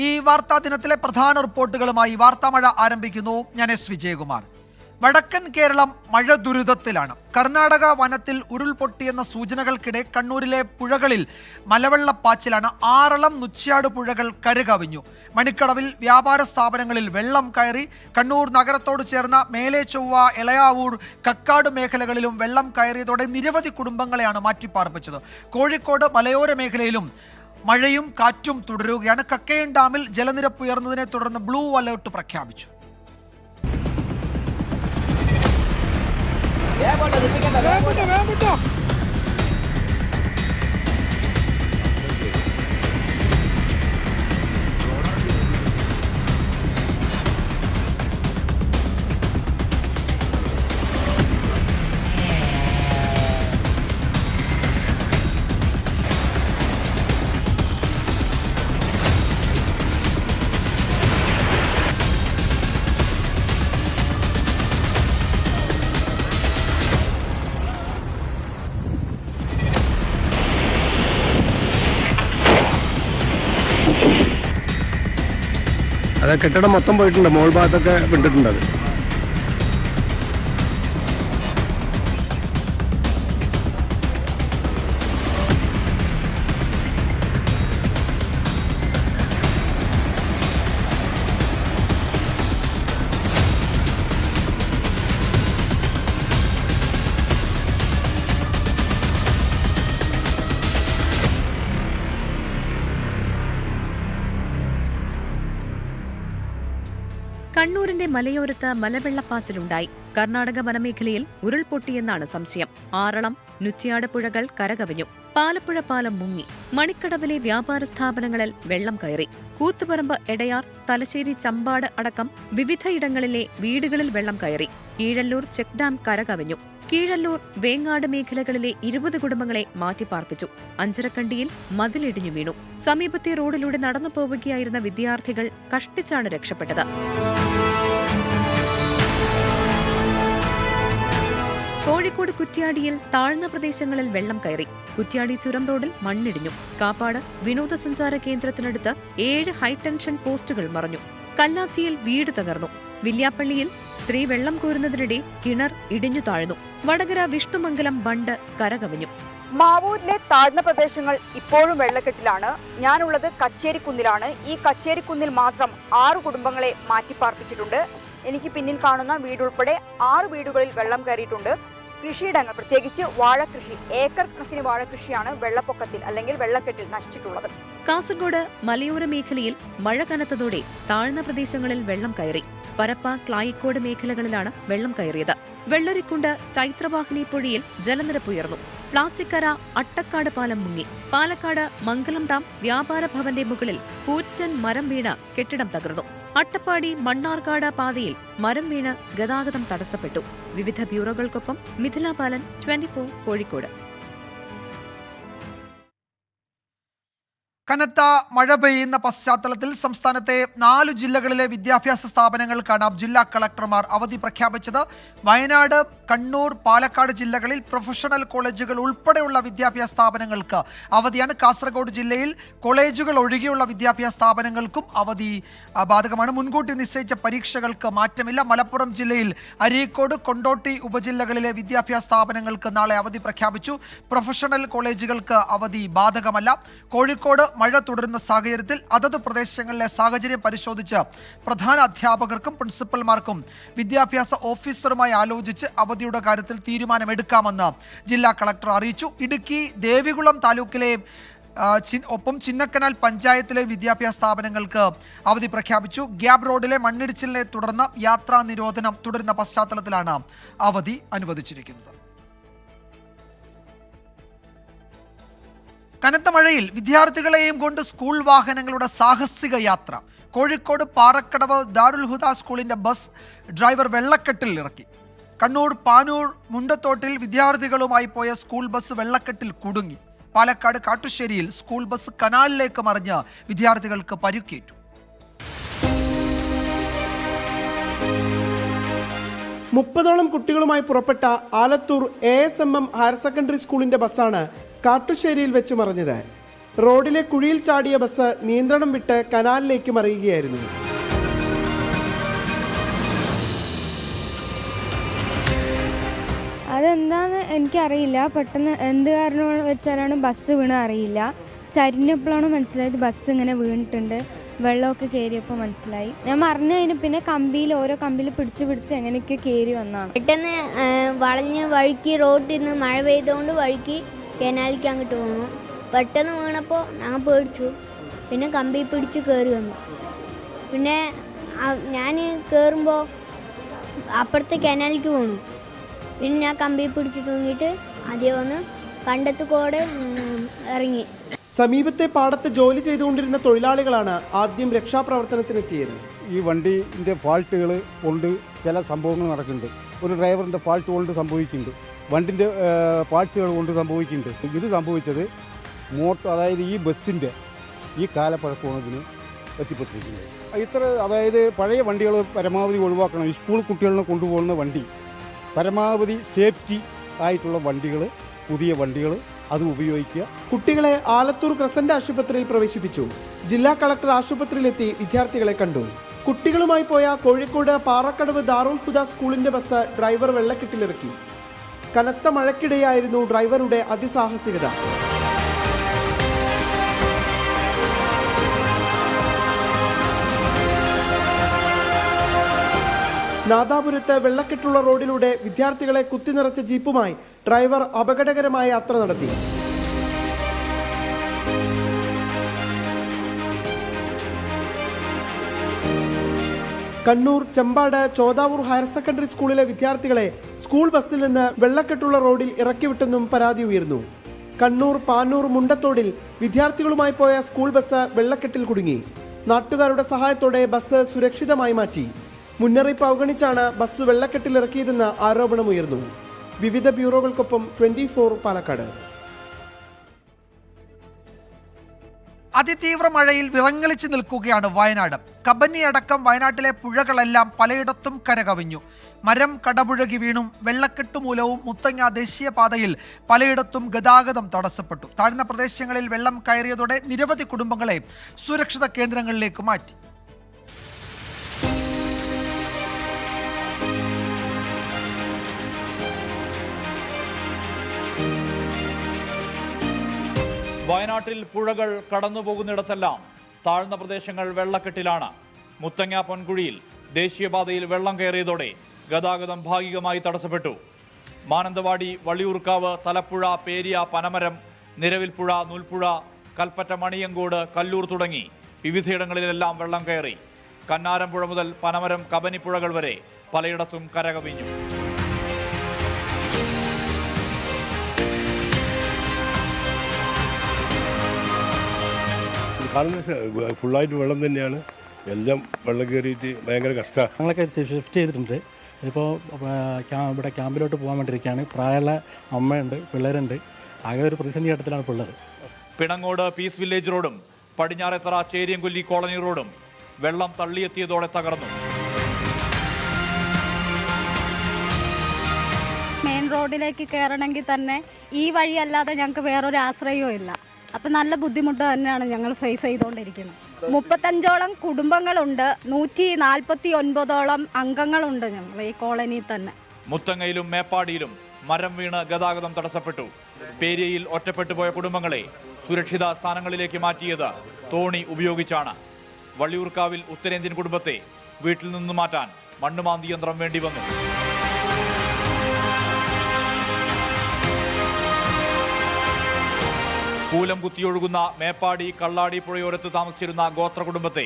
ഈ വാർത്താ ദിനത്തിലെ പ്രധാന റിപ്പോർട്ടുകളുമായി വാർത്താമഴ ആരംഭിക്കുന്നു. ഞാൻ എസ് വിജയകുമാർ. വടക്കൻ കേരളം മഴ ദുരിതത്തിലാണ്. കർണാടക വനത്തിൽ ഉരുൾപൊട്ടിയെന്ന സൂചനകൾക്കിടെ കണ്ണൂരിലെ പുഴകളിൽ മലവെള്ളപ്പാച്ചിലാണ്. ആറളം നുച്ച്യാട് പുഴകൾ കരകവിഞ്ഞു. മണിക്കടവിൽ വ്യാപാര സ്ഥാപനങ്ങളിൽ വെള്ളം കയറി. കണ്ണൂർ നഗരത്തോട് ചേർന്ന മേലെ ചൊവ്വ, എളയാവൂർ, കക്കാട് മേഖലകളിലും വെള്ളം കയറിയതോടെ നിരവധി കുടുംബങ്ങളെയാണ് മാറ്റിപ്പാർപ്പിച്ചത്. കോഴിക്കോട് മലയോര മേഖലയിലും മഴയും കാറ്റും തുടരുകയാണ്. കക്കയം ഡാമിൽ ജലനിരപ്പ് ഉയർന്നതിനെ തുടർന്ന് ബ്ലൂ അലേർട്ട് പ്രഖ്യാപിച്ചു. അത് കെട്ടിടം മൊത്തം പോയിട്ടുണ്ട്, മോൾ ഭാഗത്തൊക്കെ വിട്ടിട്ടുണ്ട്. അത് കണ്ണൂരിന്റെ മലയോരത്ത് മലവെള്ളപ്പാച്ചിലുണ്ടായി. കർണാടക വനമേഖലയിൽ ഉരുൾപൊട്ടിയെന്നാണ് സംശയം. ആറളം, നുച്ച്യാട് പുഴകൾ കരകവിഞ്ഞു. പാലപ്പുഴ പാലം മുങ്ങി. മണിക്കടവിലെ വ്യാപാര സ്ഥാപനങ്ങളിൽ വെള്ളം കയറി. കൂത്തുപറമ്പ്, എടയാർ, തലശ്ശേരി, ചമ്പാട് അടക്കം വിവിധയിടങ്ങളിലെ വീടുകളിൽ വെള്ളം കയറി. കീഴല്ലൂർ ചെക്ക് ഡാം കരകവിഞ്ഞു. കീഴല്ലൂർ, വേങ്ങാട് മേഖലകളിലെ 20 കുടുംബങ്ങളെ മാറ്റിപ്പാർപ്പിച്ചു. അഞ്ചരക്കണ്ടിയിൽ മതിലിടിഞ്ഞു വീണു. സമീപത്തെ റോഡിലൂടെ നടന്നു പോവുകയായിരുന്ന വിദ്യാർത്ഥികൾ കഷ്ടിച്ചാണ് രക്ഷപ്പെട്ടത്. കോഴിക്കോട് കുറ്റ്യാടിയിൽ താഴ്ന്ന പ്രദേശങ്ങളിൽ വെള്ളം കയറി. കുറ്റ്യാടി ചുരം റോഡിൽ മണ്ണിടിഞ്ഞു. കാപ്പാട് വിനോദസഞ്ചാര കേന്ദ്രത്തിനടുത്ത് 7 ഹൈടെൻഷൻ പോസ്റ്റുകൾ മറഞ്ഞു. കല്ലാച്ചിയിൽ വീട് തകർന്നു. വില്യാപ്പള്ളിയിൽ സ്ത്രീ വെള്ളം കോരുന്നതിനിടെ കിണർ ഇടിഞ്ഞു താഴ്ന്നു. വടകര വിഷ്ണുമംഗലം ബണ്ട് കരകവിഞ്ഞു. മാവൂരിലെ താഴ്ന്ന പ്രദേശങ്ങൾ ഇപ്പോഴും വെള്ളക്കെട്ടിലാണ്. ഞാനുള്ളത് കച്ചേരിക്കുന്നിലാണ്. ഈ കച്ചേരിക്കുന്നിൽ മാത്രം 6 കുടുംബങ്ങളെ മാറ്റിപ്പാർപ്പിച്ചിട്ടുണ്ട്. എനിക്ക് പിന്നിൽ കാണുന്ന വീടുൾപ്പെടെ 6 വീടുകളിൽ വെള്ളം കയറിയിട്ടുണ്ട്. കൃഷിയിടങ്ങൾ, പ്രത്യേകിച്ച് വാഴകൃഷി, ഏക്കർ കണക്കിന് വാഴകൃഷിയാണ് വെള്ളപ്പൊക്കത്തിൽ അല്ലെങ്കിൽ വെള്ളക്കെട്ടിൽ നശിച്ചിട്ടുള്ളത്. കാസർഗോഡ് മലയോര മേഖലയിൽ മഴ കനത്തതോടെ താഴ്ന്ന പ്രദേശങ്ങളിൽ വെള്ളം കയറി. പരപ്പ, ക്ലായിക്കോട് മേഖലകളിലാണ് വെള്ളം കയറിയത്. വെള്ളരിക്കുണ്ട്, ചൈത്രവാഹിനി പുഴയിൽ ജലനിരപ്പ് ഉയർന്നു. പ്ലാച്ചിക്കര, അട്ടക്കാട് പാലം മുങ്ങി. പാലക്കാട് മംഗലം ഡാം വ്യാപാര ഭവന്റെ മുകളിൽ കൂറ്റൻ മരം വീണ് കെട്ടിടം തകർന്നു. അട്ടപ്പാടി മണ്ണാർക്കാട് പാതയിൽ മരം വീണ് ഗതാഗതം തടസ്സപ്പെട്ടു. വിവിധ ബ്യൂറോകൾക്കൊപ്പം മിഥില പാലൻ, 24 കോഴിക്കോട്. കനത്ത മഴ പെയ്യുന്ന പശ്ചാത്തലത്തിൽ സംസ്ഥാനത്തെ 4 ജില്ലകളിലെ വിദ്യാഭ്യാസ സ്ഥാപനങ്ങൾക്കാണ് ജില്ലാ കളക്ടർമാർ അവധി പ്രഖ്യാപിച്ചത്. വയനാട്, കണ്ണൂർ, പാലക്കാട് ജില്ലകളിൽ പ്രൊഫഷണൽ കോളേജുകൾ ഉൾപ്പെടെയുള്ള വിദ്യാഭ്യാസ സ്ഥാപനങ്ങൾക്ക് അവധിയാണ്. കാസർഗോഡ് ജില്ലയിൽ കോളേജുകൾ ഒഴികെയുള്ള വിദ്യാഭ്യാസ സ്ഥാപനങ്ങൾക്കും അവധി ബാധകമാണ്. മുൻകൂട്ടി നിശ്ചയിച്ച പരീക്ഷകൾക്ക് മാറ്റമില്ല. മലപ്പുറം ജില്ലയിൽ അരീക്കോട്, കൊണ്ടോട്ടി ഉപജില്ലകളിലെ വിദ്യാഭ്യാസ സ്ഥാപനങ്ങൾക്ക് നാളെ അവധി പ്രഖ്യാപിച്ചു. പ്രൊഫഷണൽ കോളേജുകൾക്ക് അവധി ബാധകമല്ല. കോഴിക്കോട് മഴ തുടരുന്ന സാഹചര്യത്തിൽ അതത് പ്രദേശങ്ങളിലെ സാഹചര്യം പരിശോധിച്ച് പ്രധാന അധ്യാപകർക്കും പ്രിൻസിപ്പൽമാർക്കും വിദ്യാഭ്യാസ ഓഫീസറുമായി ആലോചിച്ച് അവധിയുടെ കാര്യത്തിൽ തീരുമാനമെടുക്കാമെന്ന് ജില്ലാ കളക്ടർ അറിയിച്ചു. ഇടുക്കി ദേവികുളം താലൂക്കിലെ ഒപ്പം ചിന്നക്കനാൽ പഞ്ചായത്തിലെ വിദ്യാഭ്യാസ സ്ഥാപനങ്ങൾക്ക് അവധി പ്രഖ്യാപിച്ചു. ഗ്യാബ് റോഡിലെ മണ്ണിടിച്ചിലിനെ തുടർന്ന് യാത്രാ നിരോധനം തുടരുന്ന പശ്ചാത്തലത്തിലാണ് അവധി അനുവദിച്ചിരിക്കുന്നത്. കനത്ത മഴയിൽ വിദ്യാർത്ഥികളെയും കൊണ്ട് സ്കൂൾ വാഹനങ്ങളുടെ സാഹസിക യാത്ര. കോഴിക്കോട് പാറക്കടവ് ദാരുൽ ഹുദ സ്കൂളിന്റെ ബസ് ഡ്രൈവർ വെള്ളക്കെട്ടിൽ ഇറക്കി. കണ്ണൂർ പാനൂർ മുണ്ടത്തോട്ടിൽ വിദ്യാർത്ഥികളുമായി പോയ സ്കൂൾ ബസ് വെള്ളക്കെട്ടിൽ കുടുങ്ങി. പാലക്കാട് കാട്ടുശ്ശേരിയിൽ സ്കൂൾ ബസ് കനാലിലേക്ക് മറിഞ്ഞ് വിദ്യാർത്ഥികൾക്ക് പരിക്കേറ്റു. 30ഓളം കുട്ടികളുമായി പുറപ്പെട്ട ആലത്തൂർ ASMM ഹയർ സെക്കൻഡറി സ്കൂളിന്റെ ബസ്സാണ് കാട്ടുശ്ശേരിയിൽ വെച്ച് മറിഞ്ഞത്. റോഡിലെ കുഴിയിൽ ചാടിയ ബസ് നിയന്ത്രണം വിട്ട് കനാലിലേക്ക് മറിയുകയായിരുന്നു. അതെന്താന്ന് എനിക്കറിയില്ല. പെട്ടെന്ന് എന്ത് കാരണം വെച്ചാലാണ് ബസ് വീണ അറിയില്ല. ചരിഞ്ഞപ്പോഴാണ് മനസ്സിലായത് ബസ് ഇങ്ങനെ വീണിട്ടുണ്ട്. വെള്ളമൊക്കെ കയറിയപ്പോൾ മനസ്സിലായി. ഞാൻ മറിഞ്ഞതിന് പിന്നെ ഓരോ കമ്പിയിൽ പിടിച്ച് എങ്ങനെയൊക്കെ കയറി വന്നതാണ്. പെട്ടെന്ന് വളഞ്ഞ് വഴുക്കി റോഡിൽ നിന്ന് മഴ പെയ്തുകൊണ്ട് വഴുക്കി കനാലിക്ക് അങ്ങോട്ട് വീണു. പെട്ടെന്ന് വീണപ്പോൾ ഞങ്ങൾ പേടിച്ചു. പിന്നെ കമ്പി പിടിച്ച് കയറി വന്നു. പിന്നെ ഞാൻ കയറുമ്പോൾ അപ്പുറത്തെ കനാലിക്ക് വീണു. പിന്നെ ഞാൻ കമ്പി പിടിച്ച് തൂങ്ങിയിട്ട് ആദ്യം വന്ന് കണ്ടത്തുകൂടെ ഇറങ്ങി. സമീപത്തെ പാടത്ത് ജോലി ചെയ്തുകൊണ്ടിരുന്ന തൊഴിലാളികളാണ് ആദ്യം രക്ഷാപ്രവർത്തനത്തിനെത്തിയത്. ഈ വണ്ടിൻ്റെ ഫാൾട്ടുകൾ കൊണ്ട് ചില സംഭവങ്ങൾ നടക്കുന്നുണ്ട്. ഒരു ഡ്രൈവറിൻ്റെ ഫാൾട്ട് കൊണ്ട് സംഭവിക്കുന്നുണ്ട്, വണ്ടിൻ്റെ പാർട്സുകൾ കൊണ്ട് സംഭവിക്കുന്നുണ്ട്. ഇത് സംഭവിച്ചത് അതായത് ഈ ബസ്സിൻ്റെ ഈ കാലപ്പഴക്കമാണ് ഇതിന് എത്തിപ്പെട്ടിരിക്കുന്നത്. അതായത് പഴയ വണ്ടികൾ പരമാവധി ഒഴിവാക്കണം. ഈ സ്കൂൾ കുട്ടികളെ കൊണ്ടുപോകുന്ന വണ്ടി പരമാവധി സേഫ്റ്റി ആയിട്ടുള്ള വണ്ടികൾ, പുതിയ വണ്ടികൾ അത് ഉപയോഗിക്കുക. കുട്ടികളെ ആലത്തൂർ ക്രസന്റ് ആശുപത്രിയിൽ പ്രവേശിപ്പിച്ചു. ജില്ലാ കളക്ടർ ആശുപത്രിയിലെത്തി വിദ്യാർത്ഥികളെ കണ്ടു. കുട്ടികളുമായി പോയ കോഴിക്കോട് പാറക്കടവ് ദാറുൽ ഹുദ സ്കൂളിന്റെ ബസ് ഡ്രൈവർ വെള്ളക്കെട്ടിലിറക്കി. കനത്ത മഴയ്ക്കിടെയായിരുന്നു ഡ്രൈവറുടെ അതിസാഹസികത. നാദാപുരത്ത് വെള്ളക്കെട്ടുള്ള റോഡിലൂടെ വിദ്യാർത്ഥികളെ കുത്തിനിറച്ച ജീപ്പുമായി ഡ്രൈവർ അപകടകരമായ യാത്ര നടത്തി. കണ്ണൂർ ചെമ്പാട് ചോദാവൂർ ഹയർ സെക്കൻഡറി സ്കൂളിലെ വിദ്യാർത്ഥികളെ സ്കൂൾ ബസ്സിൽ നിന്ന് വെള്ളക്കെട്ടുള്ള റോഡിൽ ഇറക്കിവിട്ടെന്നും പരാതി ഉയർന്നു. കണ്ണൂർ പാനൂർ മുണ്ടത്തോടിൽ വിദ്യാർത്ഥികളുമായി പോയ സ്കൂൾ ബസ് വെള്ളക്കെട്ടിൽ കുടുങ്ങി. നാട്ടുകാരുടെ സഹായത്തോടെ ബസ് സുരക്ഷിതമായി മാറ്റി. മുന്നറിയിപ്പ് അവഗണിച്ചാണ് ബസ് വെള്ളക്കെട്ടിലിറക്കിയതെന്ന് ആരോപണമുയർന്നു. വിവിധ ബ്യൂറോകൾക്കൊപ്പം 24 പാലക്കാട്. അതിതീവ്ര മഴയിൽ വിറങ്ങലിച്ച് നിൽക്കുകയാണ് വയനാട്. കബനി അടക്കം വയനാട്ടിലെ പുഴകളെല്ലാം പലയിടത്തും കരകവിഞ്ഞു. മരം കടപുഴകി വീണും വെള്ളക്കെട്ട് മൂലവും മുത്തങ്ങ ദേശീയപാതയിൽ പലയിടത്തും ഗതാഗതം തടസ്സപ്പെട്ടു. താഴ്ന്ന പ്രദേശങ്ങളിൽ വെള്ളം കയറിയതോടെ നിരവധി കുടുംബങ്ങളെ സുരക്ഷിത കേന്ദ്രങ്ങളിലേക്ക് മാറ്റി. വയനാട്ടിൽ പുഴകൾ കടന്നുപോകുന്നിടത്തെല്ലാം താഴ്ന്ന പ്രദേശങ്ങൾ വെള്ളക്കെട്ടിലാണ്. മുത്തങ്ങ പൊൻകുഴിയിൽ ദേശീയപാതയിൽ വെള്ളം കയറിയതോടെ ഗതാഗതം ഭാഗികമായി തടസ്സപ്പെട്ടു. മാനന്തവാടി, വള്ളിയൂർക്കാവ്, തലപ്പുഴ, പേരിയ, പനമരം, നിരവിൽപ്പുഴ, നൂൽപ്പുഴ, കൽപ്പറ്റ, മണിയങ്കോട്, കല്ലൂർ തുടങ്ങി വിവിധയിടങ്ങളിലെല്ലാം വെള്ളം കയറി. കന്നാരംപുഴ മുതൽ പനമരം, കബനിപ്പുഴകൾ വരെ പലയിടത്തും കരകവിഞ്ഞു. കാണുന്ന ഫുള്ളായിട്ട് വെള്ളം തന്നെയാണ്. എല്ലാം വെള്ളം കയറിയിട്ട് ഭയങ്കര കഷ്ടമാണ്. ഞങ്ങളൊക്കെ ഷിഫ്റ്റ് ചെയ്തിട്ടുണ്ട്. ഇപ്പോൾ ഇവിടെ ക്യാമ്പിലോട്ട് പോകാൻ വേണ്ടിയിരിക്കുകയാണ്. പ്രായമുള്ള അമ്മയുണ്ട്, പിള്ളേരുണ്ട്. ആകെ ഒരു പ്രതിസന്ധി ഘട്ടത്തിലാണ് പിള്ളേർ. പിണങ്ങോട് പീസ് വില്ലേജ് റോഡും പടിഞ്ഞാറെത്തറ ചേരിയംകൊല്ലി കോളനി റോഡും വെള്ളം തള്ളിയെത്തിയതോടെ തകർന്നു. മെയിൻ റോഡിലേക്ക് കയറണമെങ്കിൽ തന്നെ ഈ വഴിയല്ലാതെ ഞങ്ങൾക്ക് വേറൊരു ആശ്രയവും ഇല്ല. അപ്പം നല്ല ബുദ്ധിമുട്ട് തന്നെയാണ് ഞങ്ങൾ ഫേസ് ചെയ്തുകൊണ്ടിരിക്കുന്നത്. 35ഓളം കുടുംബങ്ങളുണ്ട്, 149ഓളം അംഗങ്ങളുണ്ട് ഞങ്ങൾ ഈ കോളനിയിൽ തന്നെ. മുത്തങ്ങയിലും മേപ്പാടിയിലും മരം വീണ് ഗതാഗതം തടസ്സപ്പെട്ടു. പേരിയയിൽ ഒറ്റപ്പെട്ടു പോയ കുടുംബങ്ങളെ സുരക്ഷിത സ്ഥാനങ്ങളിലേക്ക് മാറ്റിയത് തോണി ഉപയോഗിച്ചാണ്. വള്ളിയൂർക്കാവിൽ ഉത്തരേന്ത്യൻ കുടുംബത്തെ വീട്ടിൽ നിന്ന് മാറ്റാൻ മണ്ണുമാന്തി യന്ത്രം വേണ്ടി വന്നു. കൂലം കുത്തിയൊഴുകുന്ന മേപ്പാടി കള്ളാടി പുഴയോരത്ത് താമസിച്ചിരുന്ന ഗോത്ര കുടുംബത്തെ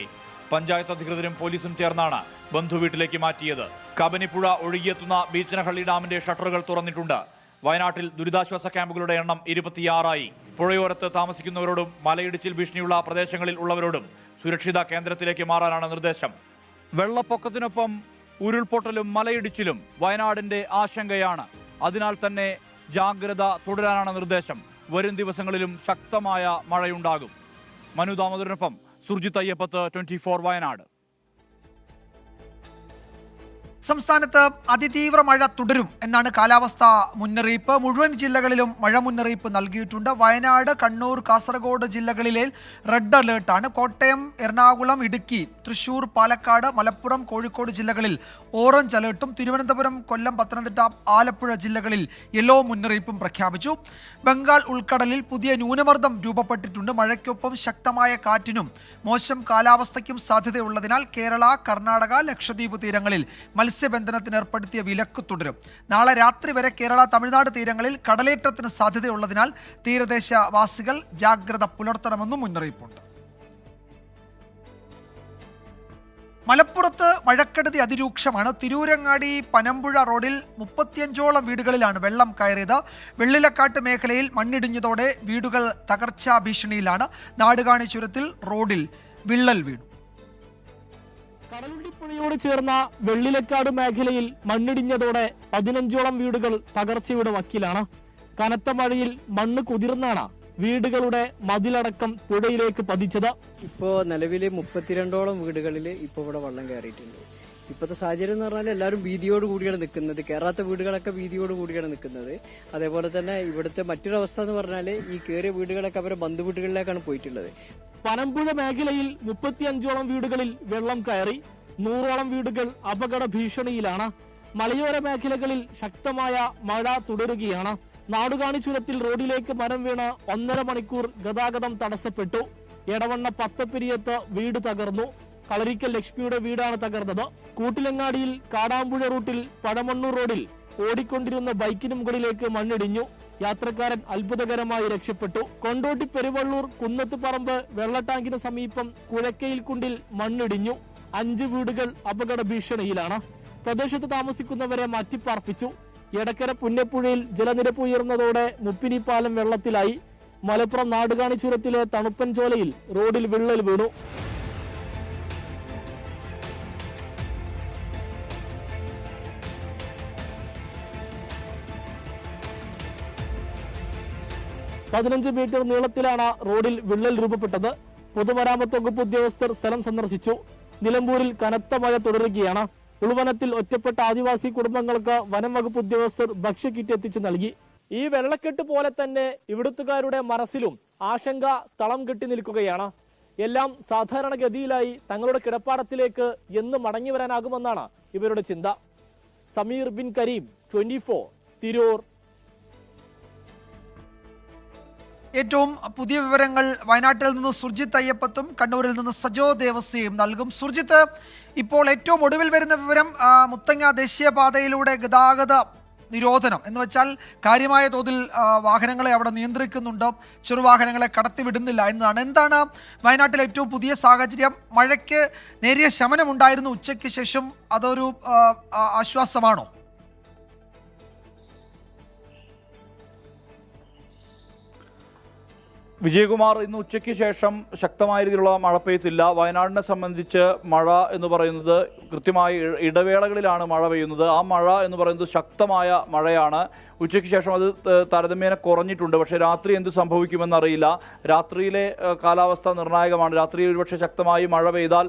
പഞ്ചായത്ത് അധികൃതരും പോലീസും ചേർന്നാണ് ബന്ധുവീട്ടിലേക്ക് മാറ്റിയത്. കബനിപ്പുഴ ഒഴുകിയെത്തുന്ന ബീച്ചനഹള്ളി ഡാമിന്റെ ഷട്ടറുകൾ തുറന്നിട്ടുണ്ട്. വയനാട്ടിൽ ദുരിതാശ്വാസ ക്യാമ്പുകളുടെ എണ്ണം 26ആയി. പുഴയോരത്ത് താമസിക്കുന്നവരോടും മലയിടിച്ചിൽ ഭീഷണിയുള്ള പ്രദേശങ്ങളിൽ ഉള്ളവരോടും സുരക്ഷിത കേന്ദ്രത്തിലേക്ക് മാറാനാണ് നിർദ്ദേശം. വെള്ളപ്പൊക്കത്തിനൊപ്പം ഉരുൾപൊട്ടലും മലയിടിച്ചിലും വയനാടിന്റെ ആശങ്കയാണ്. അതിനാൽ തന്നെ ജാഗ്രത തുടരാനാണ് നിർദ്ദേശം. വരും ദിവസങ്ങളിലും ശക്തമായ മഴയുണ്ടാകും. മനു ദാമോദരനൊപ്പം സുർജിത് അയ്യപ്പത്ത്, 24 വയനാട്. സംസ്ഥാനത്ത് അതിതീവ്ര മഴ തുടരും എന്നാണ് കാലാവസ്ഥാ മുന്നറിയിപ്പ്. മുഴുവൻ ജില്ലകളിലും മഴ മുന്നറിയിപ്പ് നൽകിയിട്ടുണ്ട്. വയനാട്, കണ്ണൂർ, കാസർഗോഡ് ജില്ലകളിലെ റെഡ് അലേർട്ടാണ്. കോട്ടയം, എറണാകുളം, ഇടുക്കി, തൃശൂർ, പാലക്കാട്, മലപ്പുറം, കോഴിക്കോട് ജില്ലകളിൽ ഓറഞ്ച് അലേർട്ടും തിരുവനന്തപുരം, കൊല്ലം, പത്തനംതിട്ട, ആലപ്പുഴ ജില്ലകളിൽ യെല്ലോ മുന്നറിയിപ്പും പ്രഖ്യാപിച്ചു. ബംഗാൾ ഉൾക്കടലിൽ പുതിയ ന്യൂനമർദ്ദം രൂപപ്പെട്ടിട്ടുണ്ട്. മഴയ്ക്കൊപ്പം ശക്തമായ കാറ്റിനും മോശം കാലാവസ്ഥയ്ക്കും സാധ്യതയുള്ളതിനാൽ കേരള, കർണാടക, ലക്ഷദ്വീപ് തീരങ്ങളിൽ മത്സ്യബന്ധനത്തിന് ഏർപ്പെടുത്തിയ വിലക്ക് തുടരും. നാളെ രാത്രി വരെ കേരള, തമിഴ്നാട് തീരങ്ങളിൽ കടലേറ്റത്തിന് സാധ്യതയുള്ളതിനാൽ തീരദേശവാസികൾ ജാഗ്രത പുലർത്തണമെന്നും മുന്നറിയിപ്പുണ്ട്. മലപ്പുറത്ത് മഴക്കെടുതി അതിരൂക്ഷമാണ്. തിരൂരങ്ങാടി പനമ്പുഴ റോഡിൽ 35ഓളം വീടുകളിലാണ് വെള്ളം കയറിയത്. വെള്ളിലക്കാട്ട് മേഖലയിൽ മണ്ണിടിഞ്ഞതോടെ വീടുകൾ തകർച്ചാ ഭീഷണിയിലാണ്. നാടുകാണി ചുരത്തിൽ റോഡിൽ വിള്ളൽ വീണു. കടലുണ്ടിപ്പുഴയോട് ചേർന്ന വെള്ളിലക്കാട് മേഖലയിൽ മണ്ണിടിഞ്ഞതോടെ 15ഓളം വീടുകൾ തകർച്ചയുടെ വക്കിലാണ്. കനത്ത മഴയിൽ മണ്ണ് കുതിർന്നാണ് വീടുകളുടെ മതിലടക്കം പുഴയിലേക്ക് പതിച്ചത്. ഇപ്പോൾ നിലവിൽ 32ഓളം വീടുകളിൽ ഇപ്പോൾ ഇവിടെ വെള്ളം കയറിയിട്ടുണ്ട്. ഇപ്പോഴത്തെ സാഹചര്യം എന്ന് പറഞ്ഞാൽ എല്ലാവരും ഭീതിയോട് കൂടിയാണ് നിൽക്കുന്നത്. കയറാത്ത വീടുകളൊക്കെ ഭീതിയോട് കൂടിയാണ് നിൽക്കുന്നത്. അതേപോലെ തന്നെ ഇവിടുത്തെ മറ്റൊരു അവസ്ഥ എന്ന് പറഞ്ഞാൽ ഈ കയറിയ വീടുകളൊക്കെ അവരുടെ ബന്ധുവീടുകളിലേക്കാണ് പോയിട്ടുള്ളത്. പനമ്പുഴ മേഖലയിൽ 35ഓളം വീടുകളിൽ വെള്ളം കയറി. 100ഓളം വീടുകൾ അപകട ഭീഷണിയിലാണ്. മലയോര മേഖലകളിൽ ശക്തമായ മഴ തുടരുകയാണ്. നാടുകാണി ചുരത്തിൽ റോഡിലേക്ക് മരം വീണ് 1.5 മണിക്കൂർ ഗതാഗതം തടസ്സപ്പെട്ടു. എടവണ്ണ പത്തപ്പിരിയത്ത് വീട് തകർന്നു. കളരിക്കൽ ലക്ഷ്മിയുടെ വീടാണ് തകർന്നത്. കൂട്ടിലങ്ങാടിയിൽ കാടാമ്പുഴ റൂട്ടിൽ പഴമണ്ണൂർ റോഡിൽ ഓടിക്കൊണ്ടിരുന്ന ബൈക്കിന് മുകളിലേക്ക് മണ്ണിടിഞ്ഞു. യാത്രക്കാരൻ അത്ഭുതകരമായി രക്ഷപ്പെട്ടു. കൊണ്ടോട്ടി പെരുവള്ളൂർ കുന്നത്തുപറമ്പ് വെള്ളടാങ്കിന് സമീപം കുഴക്കയിൽ കുണ്ടിൽ മണ്ണിടിഞ്ഞു. 5 വീടുകൾ അപകട ഭീഷണിയിലാണ്. പ്രദേശത്ത് താമസിക്കുന്നവരെ മാറ്റിപ്പാർപ്പിച്ചു. എടക്കര പുന്നപ്പുഴയിൽ ജലനിരപ്പ് ഉയർന്നതോടെ മുപ്പിനി പാലം വെള്ളത്തിലായി. മലപ്പുറം നാടുകാണി ചുരത്തിലെ തണുപ്പൻ ചോലയിൽ റോഡിൽ വിള്ളൽ വീണു. പതിനഞ്ച് മീറ്റർ നീളത്തിലാണ് റോഡിൽ വിള്ളൽ രൂപപ്പെട്ടത്. പൊതുമരാമത്ത് വകുപ്പ് ഉദ്യോഗസ്ഥർ സ്ഥലം സന്ദർശിച്ചു. നിലമ്പൂരിൽ കനത്ത മഴ തുടരുകയാണ്. ഉൾവനത്തിൽ ഒറ്റപ്പെട്ട ആദിവാസി കുടുംബങ്ങൾക്ക് വനം വകുപ്പ് ഉദ്യോഗസ്ഥർ ഭക്ഷ്യക്കിറ്റ് എത്തിച്ചു നൽകി. ഈ വെള്ളക്കെട്ട് പോലെ തന്നെ ഇവിടുത്തുകാരുടെ മനസ്സിലും ആശങ്ക തളം കെട്ടി നിൽക്കുകയാണ്. എല്ലാം സാധാരണഗതിയിലായി തങ്ങളുടെ കിടപ്പാടത്തിലേക്ക് എന്ന് മടങ്ങി വരാനാകുമെന്നാണ് ഇവരുടെ ചിന്ത. സമീർ ബിൻ കരീം, 24, തിരൂർ. ഏറ്റവും പുതിയ വിവരങ്ങൾ വയനാട്ടിൽ നിന്ന് സുർജിത്ത് അയ്യപ്പത്തും കണ്ണൂരിൽ നിന്ന് സജോ ദേവസ്യയും നൽകും. സുർജിത്ത്, ഇപ്പോൾ ഏറ്റവും ഒടുവിൽ വരുന്ന വിവരം മുത്തങ്ങ ദേശീയപാതയിലൂടെ ഗതാഗത നിരോധനം എന്ന് വെച്ചാൽ കാര്യമായ തോതിൽ വാഹനങ്ങളെ അവിടെ നിയന്ത്രിക്കുന്നുണ്ട്, ചെറുവാഹനങ്ങളെ കടത്തിവിടുന്നില്ല എന്നതാണ്. എന്താണ് വയനാട്ടിലെ ഏറ്റവും പുതിയ സാഹചര്യം? മഴയ്ക്ക് നേരിയ ശമനമുണ്ടായിരുന്നു ഉച്ചയ്ക്ക് ശേഷം, അതൊരു ആശ്വാസമാണോ? വിജയകുമാർ, ഇന്ന് ഉച്ചയ്ക്ക് ശേഷം ശക്തമായ രീതിയിലുള്ള മഴ പെയ്ത്തില്ല. വയനാടിനെ സംബന്ധിച്ച് മഴ എന്ന് പറയുന്നത് കൃത്യമായി ഇടവേളകളിലാണ് മഴ പെയ്യുന്നത്. ആ മഴ എന്ന് പറയുന്നത് ശക്തമായ മഴയാണ്. ഉച്ചയ്ക്ക് ശേഷം അത് താരതമ്യേന കുറഞ്ഞിട്ടുണ്ട്. പക്ഷേ രാത്രി എന്ത് സംഭവിക്കുമെന്നറിയില്ല. രാത്രിയിലെ കാലാവസ്ഥ നിർണായകമാണ്. രാത്രിയിൽ ഒരുപക്ഷെ ശക്തമായി മഴ പെയ്താൽ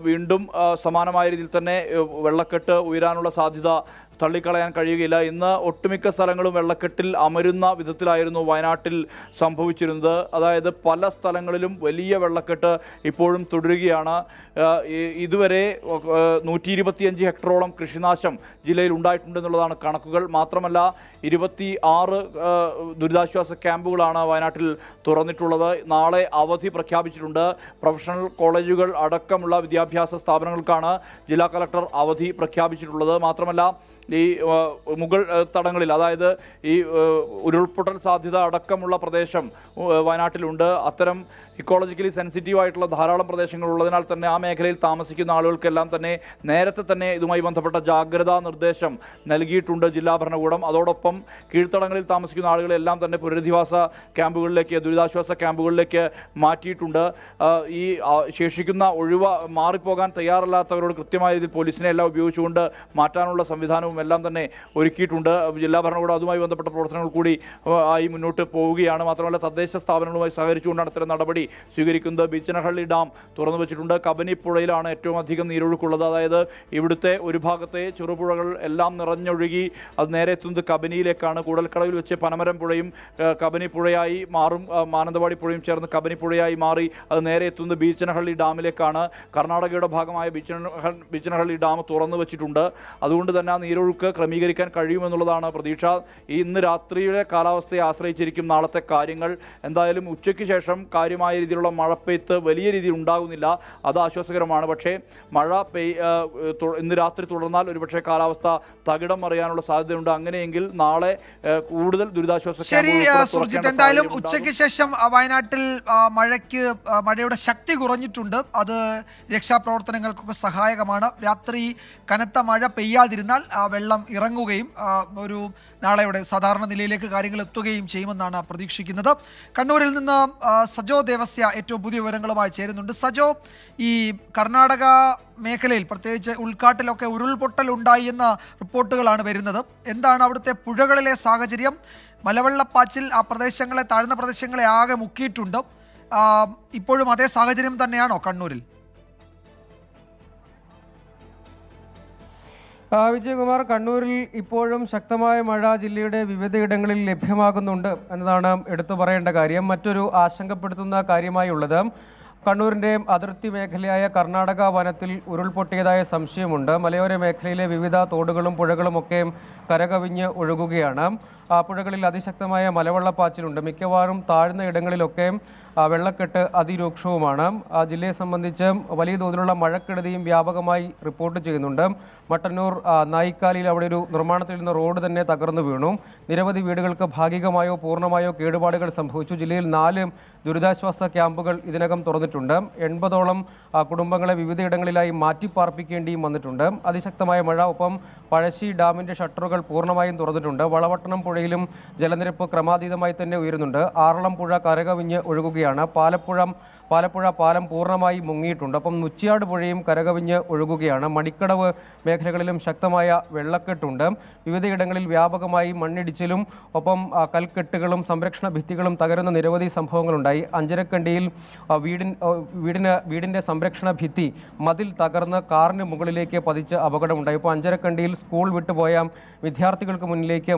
വീണ്ടും സമാനമായ രീതിയിൽ തന്നെ വെള്ളക്കെട്ട് ഉയരാനുള്ള സാധ്യത തള്ളിക്കളയാൻ കഴിയുകയില്ല. ഇന്ന് ഒട്ടുമിക്ക സ്ഥലങ്ങളും വെള്ളക്കെട്ടിൽ അമരുന്ന വിധത്തിലായിരുന്നു വയനാട്ടിൽ സംഭവിച്ചിരുന്നത്. അതായത് പല സ്ഥലങ്ങളിലും വലിയ വെള്ളക്കെട്ട് ഇപ്പോഴും തുടരുകയാണ്. ഇതുവരെ 125 ഹെക്ടറോളം കൃഷിനാശം ജില്ലയിൽ ഉണ്ടായിട്ടുണ്ടെന്നുള്ളതാണ് കണക്കുകൾ. മാത്രമല്ല 26 ദുരിതാശ്വാസ ക്യാമ്പുകളാണ് വയനാട്ടിൽ തുറന്നിട്ടുള്ളത്. നാളെ അവധി പ്രഖ്യാപിച്ചിട്ടുണ്ട്. പ്രൊഫഷണൽ കോളേജുകൾ അടക്കമുള്ള വിദ്യാഭ്യാസ സ്ഥാപനങ്ങൾക്കാണ് ജില്ലാ കളക്ടർ അവധി പ്രഖ്യാപിച്ചിട്ടുള്ളത്. മാത്രമല്ല ഈ മുകൾ തടങ്ങളിൽ, അതായത് ഈ ഉരുൾപൊട്ടൽ സാധ്യത അടക്കമുള്ള പ്രദേശം വയനാട്ടിലുണ്ട്. അത്തരം ഇക്കോളജിക്കലി സെൻസിറ്റീവ് ആയിട്ടുള്ള ധാരാളം പ്രദേശങ്ങൾ ഉള്ളതിനാൽ തന്നെ ആ മേഖലയിൽ താമസിക്കുന്ന ആളുകൾക്കെല്ലാം തന്നെ നേരത്തെ തന്നെ ഇതുമായി ബന്ധപ്പെട്ട ജാഗ്രതാ നിർദ്ദേശം നൽകിയിട്ടുണ്ട് ജില്ലാ ഭരണകൂടം. അതോടൊപ്പം കീഴ്ത്തടങ്ങളിൽ താമസിക്കുന്ന ആളുകളെല്ലാം തന്നെ പുനരധിവാസ ക്യാമ്പുകളിലേക്ക്, ദുരിതാശ്വാസ ക്യാമ്പുകളിലേക്ക് മാറ്റിയിട്ടുണ്ട്. ഈ ശേഷിക്കുന്ന മാറിപ്പോകാൻ തയ്യാറല്ലാത്തവരോട് കൃത്യമായ രീതിയിൽ പോലീസിനെ എല്ലാം ഉപയോഗിച്ചുകൊണ്ട് മാറ്റാനുള്ള സംവിധാനവും സംവിധാനവും എല്ലാം തന്നെ ഒരുക്കിയിട്ടുണ്ട്. ജില്ലാ ഭരണകൂടം അതുമായി ബന്ധപ്പെട്ട പ്രവർത്തനങ്ങൾ കൂടി ആയി മുന്നോട്ട് പോവുകയാണ്. മാത്രമല്ല തദ്ദേശ സ്ഥാപനങ്ങളുമായി സഹകരിച്ചുകൊണ്ടാണ് ഇത്തരം നടപടി സ്വീകരിക്കുന്നത്. ബീച്ചനഹള്ളി ഡാം തുറന്നു വെച്ചിട്ടുണ്ട്. കബനിപ്പുഴയിലാണ് ഏറ്റവും അധികം നീരൊഴുക്കുള്ളത്. അതായത് ഇവിടുത്തെ ഒരു ഭാഗത്തെ ചെറുപുഴകൾ എല്ലാം നിറഞ്ഞൊഴുകി അത് നേരെ എത്തുന്നത് കബനിയിലേക്കാണ്. കൂടൽക്കടവിൽ വെച്ച് പനമരം പുഴയും കബനിപ്പുഴയായി മാറും. മാനന്തവാടി പുഴയും ചേർന്ന് കബനിപ്പുഴയായി മാറി അത് നേരെ എത്തുന്നത് ബീച്ചനഹള്ളി ഡാമിലേക്കാണ്. കർണാടകയുടെ ഭാഗമായ ബീച്ചനഹള്ളി ഡാം തുറന്നു വെച്ചിട്ടുണ്ട്. അതുകൊണ്ട് തന്നെ ആ നീരൊഴുക്ക് ക്രമീകരിക്കാൻ കഴിയുമെന്നുള്ളതാണ് പ്രതീക്ഷ. ഇന്ന് രാത്രിയുടെ കാലാവസ്ഥയെ ആശ്രയിച്ചിരിക്കും നാളത്തെ കാര്യങ്ങൾ. എന്തായാലും ഉച്ചയ്ക്ക് ശേഷം കാര്യമായ രീതിയിലുള്ള മഴപ്പെയ്ത്ത് വലിയ രീതിയിൽ ഉണ്ടാകുന്നില്ല. അത് ആശ്വാസകരമാണ്. പക്ഷേ മഴ ഇന്ന് രാത്രി തുടർന്നാൽ ഒരുപക്ഷെ കാലാവസ്ഥ തകിടം മറിയാനുള്ള സാധ്യതയുണ്ട്. അങ്ങനെയെങ്കിൽ നാളെ കൂടുതൽ ദുരിതാശ്വാസ എന്തായാലും ഉച്ചയ്ക്ക് ശേഷം വയനാട്ടിൽ മഴയുടെ ശക്തി കുറഞ്ഞിട്ടുണ്ട്. അത് രക്ഷാപ്രവർത്തനങ്ങൾക്കൊക്കെ സഹായകമാണ്. രാത്രി കനത്ത മഴ പെയ്യാതിരുന്നാൽ വെള്ളം ഇറങ്ങുകയും നാളെയുടെ സാധാരണ നിലയിലേക്ക് കാര്യങ്ങൾ എത്തുകയും ചെയ്യുമെന്നാണ് പ്രതീക്ഷിക്കുന്നത്. കണ്ണൂരിൽ നിന്ന് സജോ ദേവസ്യ ഏറ്റവും പുതിയ വിവരങ്ങളുമായി ചേരുന്നുണ്ട്. സജോ, ഈ കർണാടക മേഖലയിൽ പ്രത്യേകിച്ച് ഉൾക്കാട്ടിലൊക്കെ ഉരുൾപൊട്ടൽ ഉണ്ടായി എന്ന റിപ്പോർട്ടുകളാണ് വരുന്നത്. എന്താണ് അവിടുത്തെ പുഴകളിലെ സാഹചര്യം? മലവെള്ളപ്പാച്ചിൽ ആ പ്രദേശങ്ങളെ, താഴ്ന്ന പ്രദേശങ്ങളെ ആകെ മുക്കിയിട്ടുണ്ട്. ഇപ്പോഴും അതേ സാഹചര്യം തന്നെയാണോ കണ്ണൂരിൽ? വിജയകുമാർ, കണ്ണൂരിൽ ഇപ്പോഴും ശക്തമായ മഴ ജില്ലയുടെ വിവിധയിടങ്ങളിൽ ലഭ്യമാകുന്നുണ്ട് എന്നതാണ് എടുത്തു പറയേണ്ട കാര്യം. മറ്റൊരു ആശങ്കപ്പെടുത്തുന്ന കാര്യമായുള്ളത് കണ്ണൂരിൻ്റെ അതിർത്തി മേഖലയായ കർണാടക വനത്തിൽ ഉരുൾപൊട്ടിയതായ സംശയമുണ്ട്. മലയോര മേഖലയിലെ വിവിധ തോടുകളും പുഴകളുമൊക്കെ കരകവിഞ്ഞ് ഒഴുകുകയാണ്. ആ പുഴകളിൽ അതിശക്തമായ മലവെള്ളപ്പാച്ചിലുണ്ട്. മിക്കവാറും താഴ്ന്ന ഇടങ്ങളിലൊക്കെ വെള്ളക്കെട്ട് അതിരൂക്ഷവുമാണ്. ജില്ലയെ സംബന്ധിച്ച് വലിയ തോതിലുള്ള മഴക്കെടുതിയും വ്യാപകമായി റിപ്പോർട്ട് ചെയ്യുന്നുണ്ട്. മട്ടന്നൂർ നായിക്കാലിയിൽ അവിടെ ഒരു നിർമ്മാണത്തിൽ നിന്ന് റോഡ് തന്നെ തകർന്നു വീണു. നിരവധി വീടുകൾക്ക് ഭാഗികമായോ പൂർണ്ണമായോ കേടുപാടുകൾ സംഭവിച്ചു. ജില്ലയിൽ 4 ദുരിതാശ്വാസ ക്യാമ്പുകൾ ഇതിനകം തുറന്നിട്ടുണ്ട്. 80ഓളം കുടുംബങ്ങളെ വിവിധയിടങ്ങളിലായി മാറ്റിപ്പാർപ്പിക്കേണ്ടിയും വന്നിട്ടുണ്ട്. അതിശക്തമായ മഴ, ഒപ്പം പഴശ്ശി ഡാമിൻ്റെ ഷട്ടറുകൾ പൂർണ്ണമായും തുറന്നിട്ടുണ്ട്. വളവട്ടണം പുഴയിലും ജലനിരപ്പ് ക്രമാതീതമായി തന്നെ ഉയരുന്നുണ്ട്. ആറളം പുഴ കരകവിഞ്ഞ് ഒഴുകുകയാണ്. പാലപ്പുഴ പാലം പൂർണ്ണമായി മുങ്ങിയിട്ടുണ്ട്. ഒപ്പം നുച്ചിയാട് പുഴയും കരകവിഞ്ഞ് ഒഴുകുകയാണ്. മണിക്കടവ് മേഖലകളിലും ശക്തമായ വെള്ളക്കെട്ടുണ്ട്. വിവിധയിടങ്ങളിൽ വ്യാപകമായി മണ്ണിടിച്ചിലും ഒപ്പം കൽക്കെട്ടുകളും സംരക്ഷണ ഭിത്തികളും തകരുന്ന നിരവധി സംഭവങ്ങളുണ്ടായി. അഞ്ചരക്കണ്ടിയിൽ വീടിൻ്റെ സംരക്ഷണ ഭിത്തി മതിൽ തകർന്ന് കാറിന് മുകളിലേക്ക് പതിച്ച് അപകടമുണ്ടായി. ഇപ്പോൾ അഞ്ചരക്കണ്ടിയിൽ സ്കൂൾ വിട്ടുപോയ വിദ്യാർത്ഥികൾക്ക് മുന്നിലേക്ക്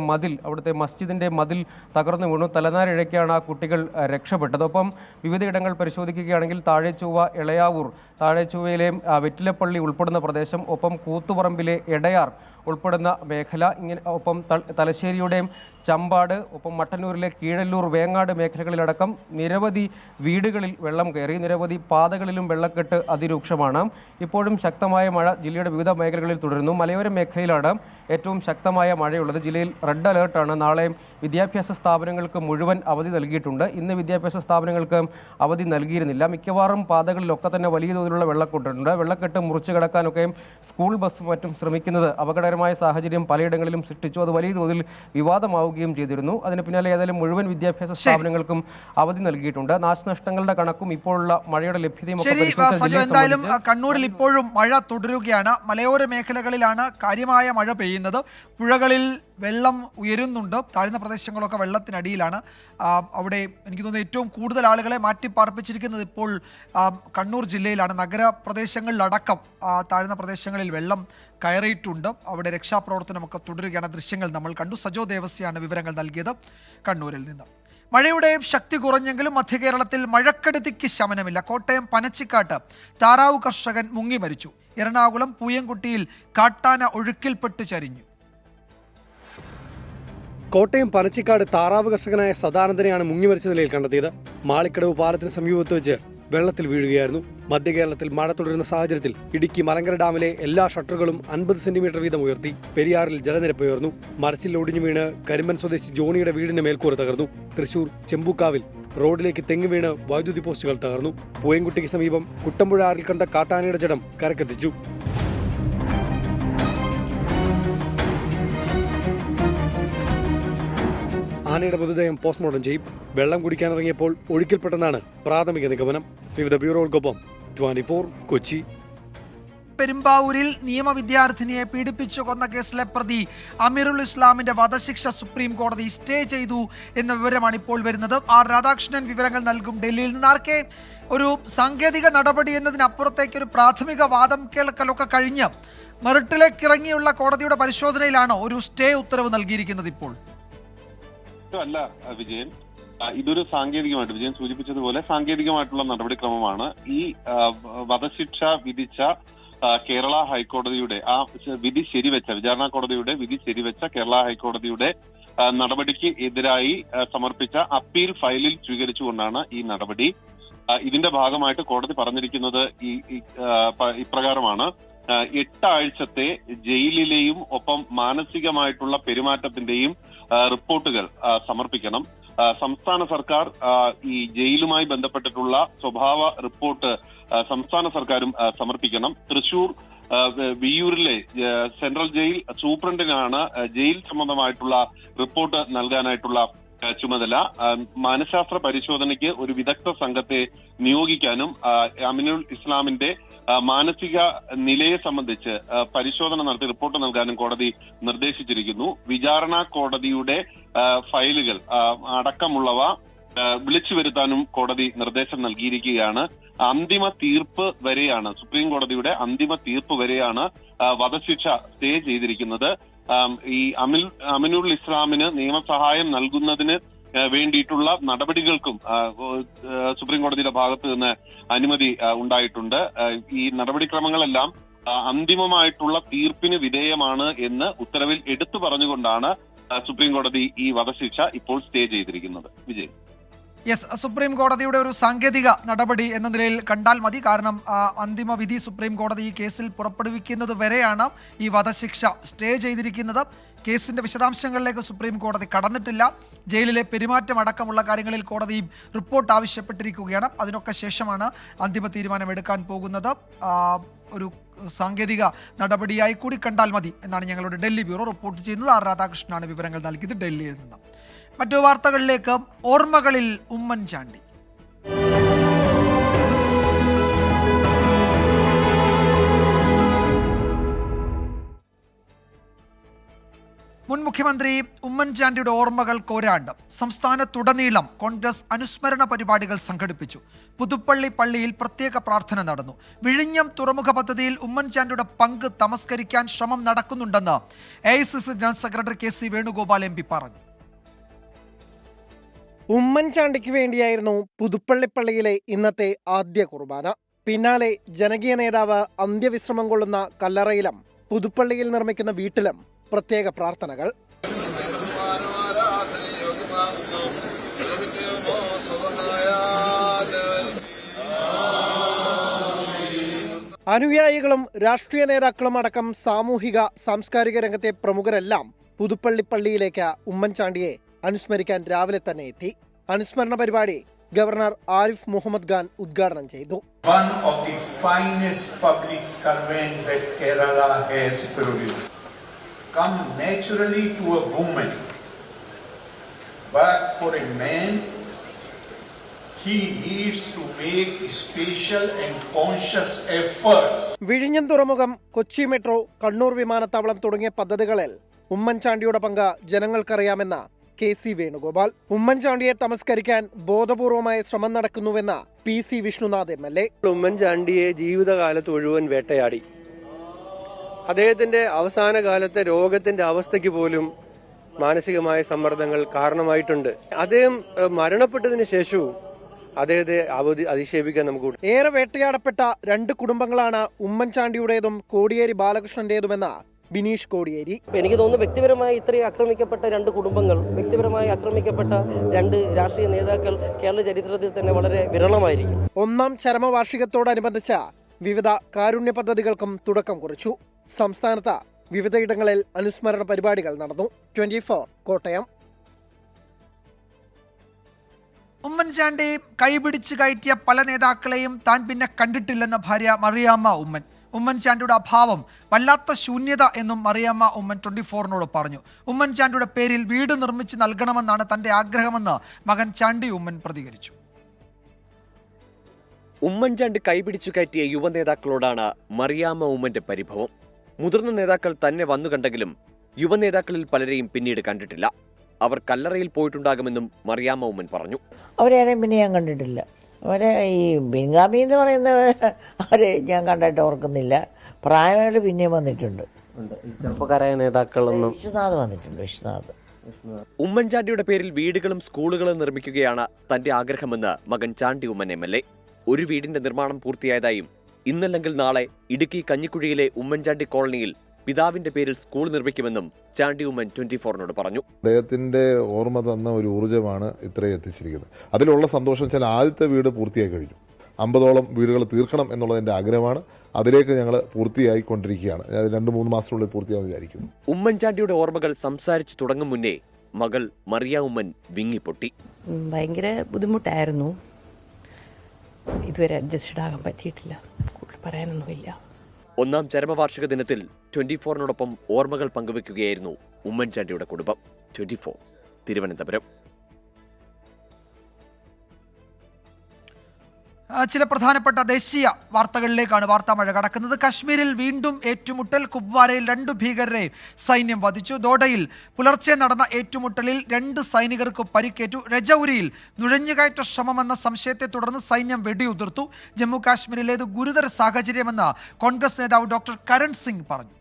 അവിടുത്തെ മസ്ജിദിൻ്റെ മതിൽ തകർന്നു വീണു. തലനാരിഴയ്ക്കാണ് ആ കുട്ടികൾ രക്ഷപ്പെട്ടത്. ഒപ്പം വിവിധയിടങ്ങൾ പരിശോധിക്കുകയാണെങ്കിൽ താഴെച്ചൊവ്വ, എളയാവൂർ, താഴെച്ചൊവ്വയിലെ വെറ്റിലപ്പള്ളി ഉൾപ്പെടുന്ന പ്രദേശം, ഒപ്പം കൂത്തുപറമ്പിലെ എടയാർ ഉൾപ്പെടുന്ന മേഖല, ഒപ്പം തലശ്ശേരിയുടെ ചമ്പാട്, ഒപ്പം മട്ടന്നൂരിലെ കീഴല്ലൂർ, വേങ്ങാട് മേഖലകളിലടക്കം നിരവധി വീടുകളിൽ വെള്ളം കയറി. നിരവധി പാതകളിലും വെള്ളക്കെട്ട് അതിരൂക്ഷമാണ്. ഇപ്പോഴും ശക്തമായ മഴ ജില്ലയുടെ വിവിധ മേഖലകളിൽ തുടരുന്നു. മലയോര മേഖലയിലാണ് ഏറ്റവും ശക്തമായ മഴയുള്ളത്. ജില്ലയിൽ റെഡ് അലേർട്ടാണ്. നാളെ വിദ്യാഭ്യാസ സ്ഥാപനങ്ങൾക്ക് മുഴുവൻ അവധി നൽകിയിട്ടുണ്ട്. ഇന്ന് വിദ്യാഭ്യാസ സ്ഥാപനങ്ങൾക്ക് അവധി നൽകിയിരുന്നില്ല. മിക്കവാറും പാതകളിലൊക്കെ തന്നെ വലിയ തോതിലുള്ള വെള്ളക്കെട്ടുണ്ട്. വെള്ളക്കെട്ട് മുറിച്ചു കടക്കാനൊക്കെ സ്കൂൾ ബസ്സും മറ്റും ശ്രമിക്കുന്നത് അപകടകരമായ സാഹചര്യം പലയിടങ്ങളിലും സൃഷ്ടിച്ചു. അത് വലിയ തോതിൽ വിവാദമാവുകയും ചെയ്തിരുന്നു. അതിന് പിന്നാലെ ഏതായാലും മുഴുവൻ വിദ്യാഭ്യാസ സ്ഥാപനങ്ങൾക്കും അവധി നൽകിയിട്ടുണ്ട്. നാശനഷ്ടങ്ങളുടെ കണക്കും ഇപ്പോഴുള്ള മഴയുടെ ലഭ്യതയും എന്തായാലും കണ്ണൂരിൽ ഇപ്പോഴും മഴ തുടരുകയാണ്. മലയോര മേഖലകളിലാണ് കാര്യമായ മഴ പെയ്യുന്നത്. പുഴകളിൽ വെള്ളം ഉയരുന്നുണ്ട്. താഴ്ന്ന പ്രദേശങ്ങളൊക്കെ വെള്ളത്തിനടിയിലാണ്. അവിടെ എനിക്ക് തോന്നുന്നു ഏറ്റവും കൂടുതൽ ആളുകളെ മാറ്റിപ്പാർപ്പിച്ചിരിക്കുന്നത് ഇപ്പോൾ കണ്ണൂർ ജില്ലയിലാണ്. നഗരപ്രദേശങ്ങളിലടക്കം താഴ്ന്ന പ്രദേശങ്ങളിൽ വെള്ളം കയറിയിട്ടുണ്ട്. അവിടെ രക്ഷാപ്രവർത്തനമൊക്കെ തുടരുകയാണ്. ദൃശ്യങ്ങൾ നമ്മൾ കണ്ടു. സജോ ദേവസ്യാണ് വിവരങ്ങൾ നൽകിയത് കണ്ണൂരിൽ നിന്ന്. മഴയുടെ ശക്തി കുറഞ്ഞെങ്കിലും മധ്യകേരളത്തിൽ മഴക്കെടുതിക്ക് ശമനമില്ല. കോട്ടയം പനച്ചിക്കാട്ട് താറാവ് കർഷകൻ മുങ്ങി മരിച്ചു. എറണാകുളം പൂയംകുട്ടിയിൽ കാട്ടാന ഒഴുക്കിൽപ്പെട്ട് ചരിഞ്ഞു. കോട്ടയം പനച്ചിക്കാട് താറാവ് കർഷകനായ സദാനന്ദനെയാണ് മുങ്ങിമരിച്ച നിലയിൽ കണ്ടെത്തിയത്. മാളിക്കടവ് പാലത്തിന് സമീപത്ത് വെച്ച് വെള്ളത്തിൽ വീഴുകയായിരുന്നു. മധ്യകേരളത്തിൽ മഴ തുടരുന്ന സാഹചര്യത്തിൽ ഇടുക്കി മലങ്കര ഡാമിലെ എല്ലാ ഷട്ടറുകളും 50 സെന്റിമീറ്റർ വീതം ഉയർത്തി. പെരിയാറിൽ ജലനിരപ്പ് ഉയർന്നു. മരച്ചിൽ ഒടിഞ്ഞു വീണ് കരിമ്പൻ സ്വദേശി ജോണിയുടെ വീടിന്റെ മേൽക്കൂര തകർന്നു. തൃശൂർ ചെമ്പൂക്കാവിൽ റോഡിലേക്ക് തെങ്ങ് വീണ് വൈദ്യുതി പോസ്റ്റുകൾ തകർന്നു. പൂയംകുട്ടിക്ക് സമീപം കുട്ടമ്പുഴ ആറിൽ കണ്ട കാട്ടാനയുടെ ജഡം കരക്കെത്തിച്ചു. ആനയുടെ മൃതദേഹം പോസ്റ്റ്മോർട്ടം ചെയ്യും. വെള്ളം കുടിക്കാനിറങ്ങിയപ്പോൾ ഒഴുക്കിൽപ്പെട്ടെന്നാണ് പ്രാഥമിക നിഗമനം. വിവിധ ബ്യൂറോകൾക്കൊപ്പം 24 കൊച്ചി. പെരുമ്പാവൂരിൽ നിയമവിദ്യാർത്ഥിനിയെ പീഡിപ്പിച്ചു കൊന്ന കേസിലെ പ്രതി അമീറുൽ ഇസ്ലാമിന്റെ വധശിക്ഷ സുപ്രീം കോടതി സ്റ്റേ ചെയ്തു എന്ന വിവരമാണ് ഇപ്പോൾ വരുന്നത്. ആർ രാധാകൃഷ്ണൻ വിവരങ്ങൾ നൽകും ഡൽഹിയിൽ നിന്ന്. ആർക്കെ, ഒരു സാങ്കേതിക നടപടി എന്നതിനപ്പുറത്തേക്ക് ഒരു പ്രാഥമിക വാദം കേൾക്കലൊക്കെ കഴിഞ്ഞ് മെറിറ്റിലേക്ക് ഇറങ്ങിയുള്ള കോടതിയുടെ പരിശോധനയിലാണോ ഒരു സ്റ്റേ ഉത്തരവ് നൽകിയിരിക്കുന്നത് ഇപ്പോൾ? അല്ല വിജയൻ, ഇതൊരു സാങ്കേതികമായിട്ട് വിജയൻ സൂചിപ്പിച്ചതുപോലെ സാങ്കേതികമായിട്ടുള്ള നടപടിക്രമമാണ്. ഈ വധശിക്ഷ വിധിച്ച കേരള ഹൈക്കോടതിയുടെ ആ വിധി ശരിവെച്ച, വിചാരണ കോടതിയുടെ വിധി ശരിവെച്ച കേരള ഹൈക്കോടതിയുടെ നടപടിക്ക് എതിരായി സമർപ്പിച്ച അപ്പീൽ ഫയലിൽ സ്വീകരിച്ചുകൊണ്ടാണ് ഈ നടപടി. ഇതിന്റെ ഭാഗമായിട്ട് കോടതി പറഞ്ഞിരിക്കുന്നത് ഇപ്രകാരമാണ്: 8 ആഴ്ചത്തെ ജയിലിലെയും ഒപ്പം മാനസികമായിട്ടുള്ള പെരുമാറ്റത്തിന്റെയും റിപ്പോർട്ടുകൾ സമർപ്പിക്കണം. സംസ്ഥാന സർക്കാർ ഈ ജയിലുമായി ബന്ധപ്പെട്ടിട്ടുള്ള സ്വഭാവ റിപ്പോർട്ട് സംസ്ഥാന സർക്കാരും സമർപ്പിക്കണം. തൃശൂർ വിയ്യൂരിലെ സെൻട്രൽ ജയിൽ സൂപ്രണ്ടിനാണ് ജയിൽ സംബന്ധമായിട്ടുള്ള റിപ്പോർട്ട് നൽകാനായിട്ടുള്ള ചുമതല. മനഃശാസ്ത്ര പരിശോധനയ്ക്ക് ഒരു വിദഗ്ധ സംഘത്തെ നിയോഗിക്കാനും അമീനുൽ ഇസ്ലാമിന്റെ മാനസിക നിലയെ സംബന്ധിച്ച് പരിശോധന നടത്തി റിപ്പോർട്ട് നൽകാനും കോടതി നിർദ്ദേശിച്ചിരിക്കുന്നു. വിചാരണ കോടതിയുടെ ഫയലുകൾ അടക്കമുള്ളവ വിളിച്ചു വരുത്താനും കോടതി നിർദ്ദേശം നൽകിയിരിക്കുകയാണ്. അന്തിമ തീർപ്പ് വരെയാണ്, സുപ്രീം കോടതിയുടെ അന്തിമ തീർപ്പ് വരെയാണ് വധശിക്ഷ സ്റ്റേ ചെയ്തിരിക്കുന്നത്. ഈ അമീനുൽ ഇസ്ലാമിന് നിയമസഹായം നൽകുന്നതിന് വേണ്ടിയിട്ടുള്ള നടപടികൾക്കും സുപ്രീം കോടതിയുടെ ഭാഗത്ത് നിന്ന് അനുമതി ഉണ്ടായിട്ടുണ്ട്. ഈ നടപടിക്രമങ്ങളെല്ലാം അന്തിമമായിട്ടുള്ള തീർപ്പിന് വിധേയമാണ് എന്ന് ഉത്തരവിൽ എടുത്തു പറഞ്ഞുകൊണ്ടാണ് സുപ്രീം കോടതി ഈ വധശിക്ഷ ഇപ്പോൾ സ്റ്റേ ചെയ്തിരിക്കുന്നത്. വിജയ്, യെസ്, സുപ്രീം കോടതിയുടെ ഒരു സാങ്കേതിക നടപടി എന്ന നിലയിൽ കണ്ടാൽ മതി. കാരണം അന്തിമ വിധി സുപ്രീം കോടതി ഈ കേസിൽ പുറപ്പെടുവിക്കുന്നത് വരെയാണ് ഈ വധശിക്ഷ സ്റ്റേ ചെയ്തിരിക്കുന്നത്. കേസിന്റെ വിശദാംശങ്ങളിലേക്ക് സുപ്രീം കോടതി കടന്നിട്ടില്ല. ജയിലിലെ പെരുമാറ്റം അടക്കമുള്ള കാര്യങ്ങളിൽ കോടതിയും റിപ്പോർട്ട് ആവശ്യപ്പെട്ടിരിക്കുകയാണ്. അതിനൊക്കെ ശേഷമാണ് അന്തിമ തീരുമാനം എടുക്കാൻ പോകുന്നത്. ഒരു സാങ്കേതിക നടപടിയായി കൂടി കണ്ടാൽ മതി എന്നാണ് ഞങ്ങളുടെ ഡൽഹി ബ്യൂറോ റിപ്പോർട്ട് ചെയ്യുന്നത്. ആർ രാധാകൃഷ്ണനാണ് വിവരങ്ങൾ നൽകിയത് ഡൽഹിയിൽ നിന്ന്. മറ്റു വാർത്തകളിലേക്ക്. ഓർമ്മകളിൽ ഉമ്മൻചാണ്ടി. മുൻ മുഖ്യമന്ത്രി ഉമ്മൻചാണ്ടിയുടെ ഓർമ്മകൾക്ക് ഒരാണ്ട്. സംസ്ഥാനത്തുടനീളം കോൺഗ്രസ് അനുസ്മരണ പരിപാടികൾ സംഘടിപ്പിച്ചു. പുതുപ്പള്ളി പള്ളിയിൽ പ്രത്യേക പ്രാർത്ഥന നടന്നു. വിഴിഞ്ഞം തുറമുഖ പദ്ധതിയിൽ ഉമ്മൻചാണ്ടിയുടെ പങ്ക് തമസ്കരിക്കാൻ ശ്രമം നടക്കുന്നുണ്ടെന്ന് AICC general secretary KC Venugopal MP പറഞ്ഞു. ഉമ്മൻചാണ്ടിക്ക് വേണ്ടിയായിരുന്നു പുതുപ്പള്ളിപ്പള്ളിയിലെ ഇന്നത്തെ ആദ്യ കുർബാന. പിന്നാലെ ജനകീയ നേതാവ് അന്ത്യവിശ്രമം കൊള്ളുന്ന കല്ലറയിലും പുതുപ്പള്ളിയിൽ നിർമ്മിക്കുന്ന വീട്ടിലും പ്രത്യേക പ്രാർത്ഥനകൾ. അനുയായികളും രാഷ്ട്രീയ നേതാക്കളും അടക്കം സാമൂഹിക സാംസ്കാരിക രംഗത്തെ പ്രമുഖരെല്ലാം പുതുപ്പള്ളിപ്പള്ളിയിലേക്ക് ഉമ്മൻചാണ്ടിയെ അനുസ്മരിക്കാൻ രാവിലെ തന്നെ എത്തി. അനുസ്മരണ പരിപാടി ഗവർണർ ആരിഫ് മുഹമ്മദ് ഖാൻ ഉദ്ഘാടനം ചെയ്തു. One of the finest public servant that Kerala has produced. Come naturally to a woman, but for a man, he needs to make special and conscious efforts. വിഴിഞ്ഞം തുറമുഖം, കൊച്ചി മെട്രോ, കണ്ണൂർ വിമാനത്താവളം തുടങ്ങിയ പദ്ധതികളിൽ ഉമ്മൻചാണ്ടിയുടെ പങ്ക് ജനങ്ങൾക്കറിയാമെന്ന KC വേണുഗോപാൽ. ഉമ്മൻചാണ്ടിയെ തമസ്കരിക്കാൻ ബോധപൂർവമായ ശ്രമം നടക്കുന്നുവെന്ന PC വിഷ്ണുനാഥ് MLA. ഉമ്മൻചാണ്ടിയെ ജീവിതകാലത്ത് മുഴുവൻ വേട്ടയാടി. അദ്ദേഹത്തിന്റെ അവസാന കാലത്തെ രോഗത്തിന്റെ അവസ്ഥയ്ക്ക് പോലും മാനസികമായ സമ്മർദ്ദങ്ങൾ കാരണമായിട്ടുണ്ട്. അദ്ദേഹം മരണപ്പെട്ടതിന് ശേഷവും അദ്ദേഹത്തെ അധിക്ഷേപിക്കാൻ നമുക്ക്. ഏറെ വേട്ടയാടപ്പെട്ട 2 കുടുംബങ്ങളാണ് ഉമ്മൻചാണ്ടിയുടേതും കോടിയേരി ബാലകൃഷ്ണന്റേതുമെന്ന ബിനീഷ് കോടിയേരി. എനിക്ക് തോന്നുന്നു വ്യക്തിപരമായി ഇത്രയും ആക്രമിക്കപ്പെട്ട 2 കുടുംബങ്ങൾ, വ്യക്തിപരമായി ആക്രമിക്കപ്പെട്ട 2 രാഷ്ട്രീയ നേതാക്കൾ കേരള ചരിത്രത്തിൽ തന്നെ വളരെ വിരളമായിരിക്കും. 1ാം ചരമവാർഷികത്തോടനുബന്ധിച്ച് വിവിധ കാരുണ്യ പദ്ധതികൾക്കും തുടക്കം കുറിച്ചു. സംസ്ഥാനത്ത് വിവിധയിടങ്ങളിൽ അനുസ്മരണ പരിപാടികൾ നടന്നു. 24 കോട്ടയം. ഉമ്മൻചാണ്ടി കൈപിടിച്ച് കയറ്റിയ പല നേതാക്കളെയും താൻ പിന്നെ കണ്ടിട്ടില്ലെന്ന ഭാര്യ മറിയാമ്മ ഉമ്മൻ. ഉമ്മൻചാണ്ടിയുടെ അഭാവം വല്ലാത്ത ശൂന്യത എന്നും മറിയാമ്മ ഉമ്മൻ 24നോട് പറഞ്ഞു. ഉമ്മൻചാണ്ടിയുടെ പേരിൽ വീട് നിർമ്മിച്ച് നൽകണമെന്നാണ് തന്റെ ആഗ്രഹമെന്ന് മകൻ ചാണ്ടി ഉമ്മൻ പ്രതികരിച്ചു. ഉമ്മൻചാണ്ടി കൈപിടിച്ചു കയറ്റിയ യുവനേതാക്കളോടാണ് മറിയാമ്മ ഉമ്മന്റെ പരിഭവം. മുതിർന്ന നേതാക്കൾ തന്നെ വന്നു കണ്ടെങ്കിലും യുവനേതാക്കളിൽ പലരെയും പിന്നീട് കണ്ടിട്ടില്ല. അവർ കല്ലറയിൽ പോയിട്ടുണ്ടാകുമെന്നും മറിയാമ്മ ഉമ്മൻ പറഞ്ഞു. അവരെയാരെയും പിന്നെ ഞാൻ കണ്ടിട്ടില്ല. അവരെ ഈ ബിൻഗാമി എന്ന് പറയുന്നവരെ ഞാൻ കണ്ടായിട്ട് ഓർക്കുന്നില്ല. പ്രായമായിട്ട് പിന്നെയും വന്നിട്ടുണ്ട്. ചെറുപ്പക്കാരായ നേതാക്കളൊന്നും. വിശ്വനാഥ് വന്നിട്ടുണ്ട്. വിശ്വനാഥ് ഉമ്മൻചാണ്ടിയുടെ പേരിൽ വീടുകളും സ്കൂളുകളും നിർമ്മിക്കുകയാണ് തന്റെ ആഗ്രഹമെന്ന് മകൻ ചാണ്ടി ഉമ്മൻ MLA. ഒരു വീടിന്റെ നിർമ്മാണം പൂർത്തിയായതായും ഇന്നല്ലെങ്കിൽ നാളെ ഇടുക്കി കഞ്ഞിക്കുഴിയിലെ ഉമ്മൻചാണ്ടി കോളനിയിൽ പിതാവിന്റെ പേരിൽ സ്കൂൾ നിർമ്മിക്കുമെന്നും ചാണ്ടി ഉമ്മൻ 24-നോട് പറഞ്ഞു. അദ്ദേഹത്തിന്റെ ഓർമ്മ തന്ന ഒരു ഊർജ്ജമാണ് ഇത്രയും എത്തിച്ചിരിക്കുന്നത്. അതിലുള്ള സന്തോഷം വെച്ചാൽ ആദ്യത്തെ വീട് പൂർത്തിയായി കഴിഞ്ഞു. 50ഓളം വീടുകൾ തീർക്കണം എന്നുള്ളതിന്റെ ആഗ്രഹമാണ്. അതിലേക്ക് ഞങ്ങൾ പൂർത്തിയായിക്കൊണ്ടിരിക്കുകയാണ്. 2-3 മാസത്തിനുള്ളിൽ പൂർത്തിയാകും വിചാരിക്കുന്നു. ഉമ്മൻചാണ്ടിയുടെ ഓർമ്മകൾ സംസാരിച്ചു തുടങ്ങും മുന്നേ മകൾ മറിയ ഉമ്മൻ വിങ്ങിപ്പൊട്ടി. ഭയങ്കര ബുദ്ധിമുട്ടായിരുന്നു. ഇതുവരെ അഡ്ജസ്റ്റഡ് ആകാൻ പറ്റിയിട്ടില്ല. കൂടുതൽ പറയാനൊന്നുമില്ല. 1ാം ചരമവാർഷിക ദിനത്തിൽ 24-നോടൊപ്പം ഓർമ്മകൾ പങ്കുവെക്കുകയായിരുന്നു ഉമ്മൻചാണ്ടിയുടെ കുടുംബം. 24 തിരുവനന്തപുരം. ചില പ്രധാനപ്പെട്ട ദേശീയ വാർത്തകളിലേക്കാണ് വാർത്താ മഴ കടക്കുന്നത്. കശ്മീരിൽ വീണ്ടും ഏറ്റുമുട്ടൽ. കുപ്വാരയിൽ 2 ഭീകരരെ സൈന്യം വധിച്ചു. ദോഡയിൽ പുലർച്ചെ നടന്ന ഏറ്റുമുട്ടലിൽ 2 സൈനികർക്ക് പരിക്കേറ്റു. രജൌരിയിൽ നുഴഞ്ഞുകയറ്റ ശ്രമമെന്ന സംശയത്തെ തുടർന്ന് സൈന്യം വെടിയുതിർത്തു. ജമ്മു കാശ്മീരിലേത് ഗുരുതര സാഹചര്യമെന്ന് കോൺഗ്രസ് നേതാവ് ഡോക്ടർ കരൺ സിംഗ് പറഞ്ഞു.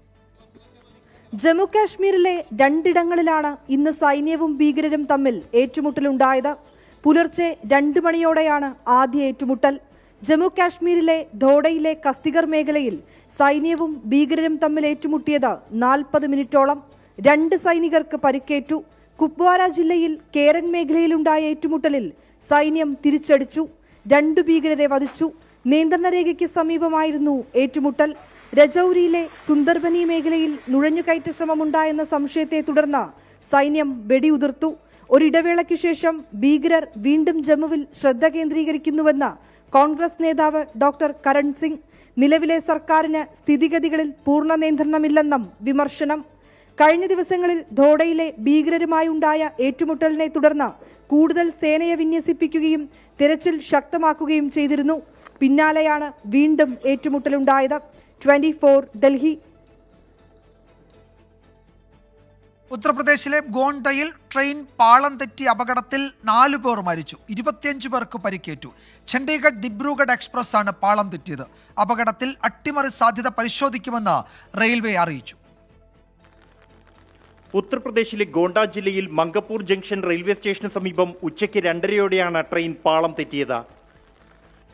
ജമ്മു കാശ്മീരിലെ 2 ഇടങ്ങളിലാണ് ഇന്ന് സൈന്യവും ഭീകരരും തമ്മിൽ ഏറ്റുമുട്ടലുണ്ടായത്. പുലർച്ചെ 2 മണിയോടെയാണ് ആദ്യ ഏറ്റുമുട്ടൽ. ജമ്മു കാശ്മീരിലെ ധോഡയിലെ കസ്തിഗർ മേഖലയിൽ സൈന്യവും ഭീകരരും തമ്മിൽ ഏറ്റുമുട്ടിയത് 40 മിനിറ്റോളം. 2 സൈനികർക്ക് പരിക്കേറ്റു. കുപ്വാര ജില്ലയിൽ കേരൻ മേഖലയിലുണ്ടായ ഏറ്റുമുട്ടലിൽ സൈന്യം തിരിച്ചടിച്ചു. 2 ഭീകരരെ വധിച്ചു. നിയന്ത്രണ രേഖയ്ക്ക് സമീപമായിരുന്നു ഏറ്റുമുട്ടൽ. രജൌരിയിലെ സുന്ദർബനി മേഖലയിൽ നുഴഞ്ഞുകയറ്റ ശ്രമമുണ്ടായെന്ന സംശയത്തെ തുടർന്ന് സൈന്യം വെടിയുതിർത്തു. ഒരിടവേളയ്ക്കു ശേഷം ഭീകരർ വീണ്ടും ജമ്മുവിൽ ശ്രദ്ധ കേന്ദ്രീകരിക്കുന്നുവെന്ന് കോൺഗ്രസ് നേതാവ് ഡോക്ടർ കരൺ സിംഗ്. നിലവിലെ സർക്കാരിന് സ്ഥിതിഗതികളിൽ പൂർണ്ണ നിയന്ത്രണമില്ലെന്നും വിമർശനം. കഴിഞ്ഞ ദിവസങ്ങളിൽ ധോഡയിലെ ഭീകരരുമായുണ്ടായ ഏറ്റുമുട്ടലിനെ തുടർന്ന് കൂടുതൽ സേനയെ വിന്യസിപ്പിക്കുകയും തിരച്ചിൽ ശക്തമാക്കുകയും ചെയ്തിരുന്നു. പിന്നാലെയാണ് വീണ്ടും ഏറ്റുമുട്ടലുണ്ടായത്. 24 ഡൽഹി. ഉത്തർപ്രദേശിലെ ഗോണ്ടയിൽ ട്രെയിൻ പാളം തെറ്റി അപകടത്തിൽ 4 പേർ മരിച്ചു. 25 പേർക്ക് പരിക്കേറ്റു. ചണ്ഡീഗഡ് ദിബ്രുഗഡ് എക്സ്പ്രസ് ആണ് പാളം തെറ്റിയത്. അപകടത്തിൽ അട്ടിമറി സാധ്യത പരിശോധിക്കുമെന്ന് റെയിൽവേ അറിയിച്ചു. ഉത്തർപ്രദേശിലെ ഗോണ്ട ജില്ലയിൽ മംഗപൂർ ജംഗ്ഷൻ റെയിൽവേ സ്റ്റേഷന് സമീപം ഉച്ചയ്ക്ക് 2:30യോടെയാണ് ട്രെയിൻ പാളം തെറ്റിയത്.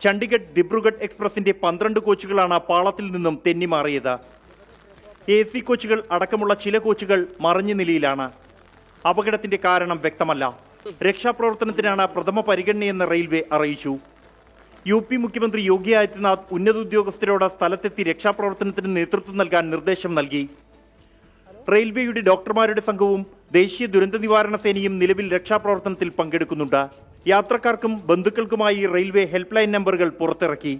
ചണ്ഡീഗഡ് ദിബ്രുഗഡ് എക്സ്പ്രസിന്റെ 12 കോച്ചുകളാണ് പാളത്തിൽ നിന്നും തെന്നിമാറിയത്. AC കോച്ചുകൾ അടക്കമുള്ള ചില കോച്ചുകൾ മറിഞ്ഞ നിലയിലാണ്. അപകടത്തിന്റെ കാരണം വ്യക്തമല്ല. രക്ഷാപ്രവർത്തനത്തിനാണ് പ്രഥമ പരിഗണനയെന്ന് റെയിൽവേ അറിയിച്ചു. UP മുഖ്യമന്ത്രി യോഗി ആദിത്യനാഥ് ഉന്നത ഉദ്യോഗസ്ഥരോട് സ്ഥലത്തെത്തി രക്ഷാപ്രവർത്തനത്തിന് നേതൃത്വം നൽകാൻ നിർദ്ദേശം നൽകി. റെയിൽവേയുടെ ഡോക്ടർമാരുടെ സംഘവും ദേശീയ ദുരന്ത നിവാരണ സേനയും നിലവിൽ രക്ഷാപ്രവർത്തനത്തിൽ പങ്കെടുക്കുന്നുണ്ട്. യാത്രക്കാർക്കും ബന്ധുക്കൾക്കുമായി റെയിൽവേ ഹെൽപ്പ് ലൈൻ നമ്പറുകൾ പുറത്തിറക്കി.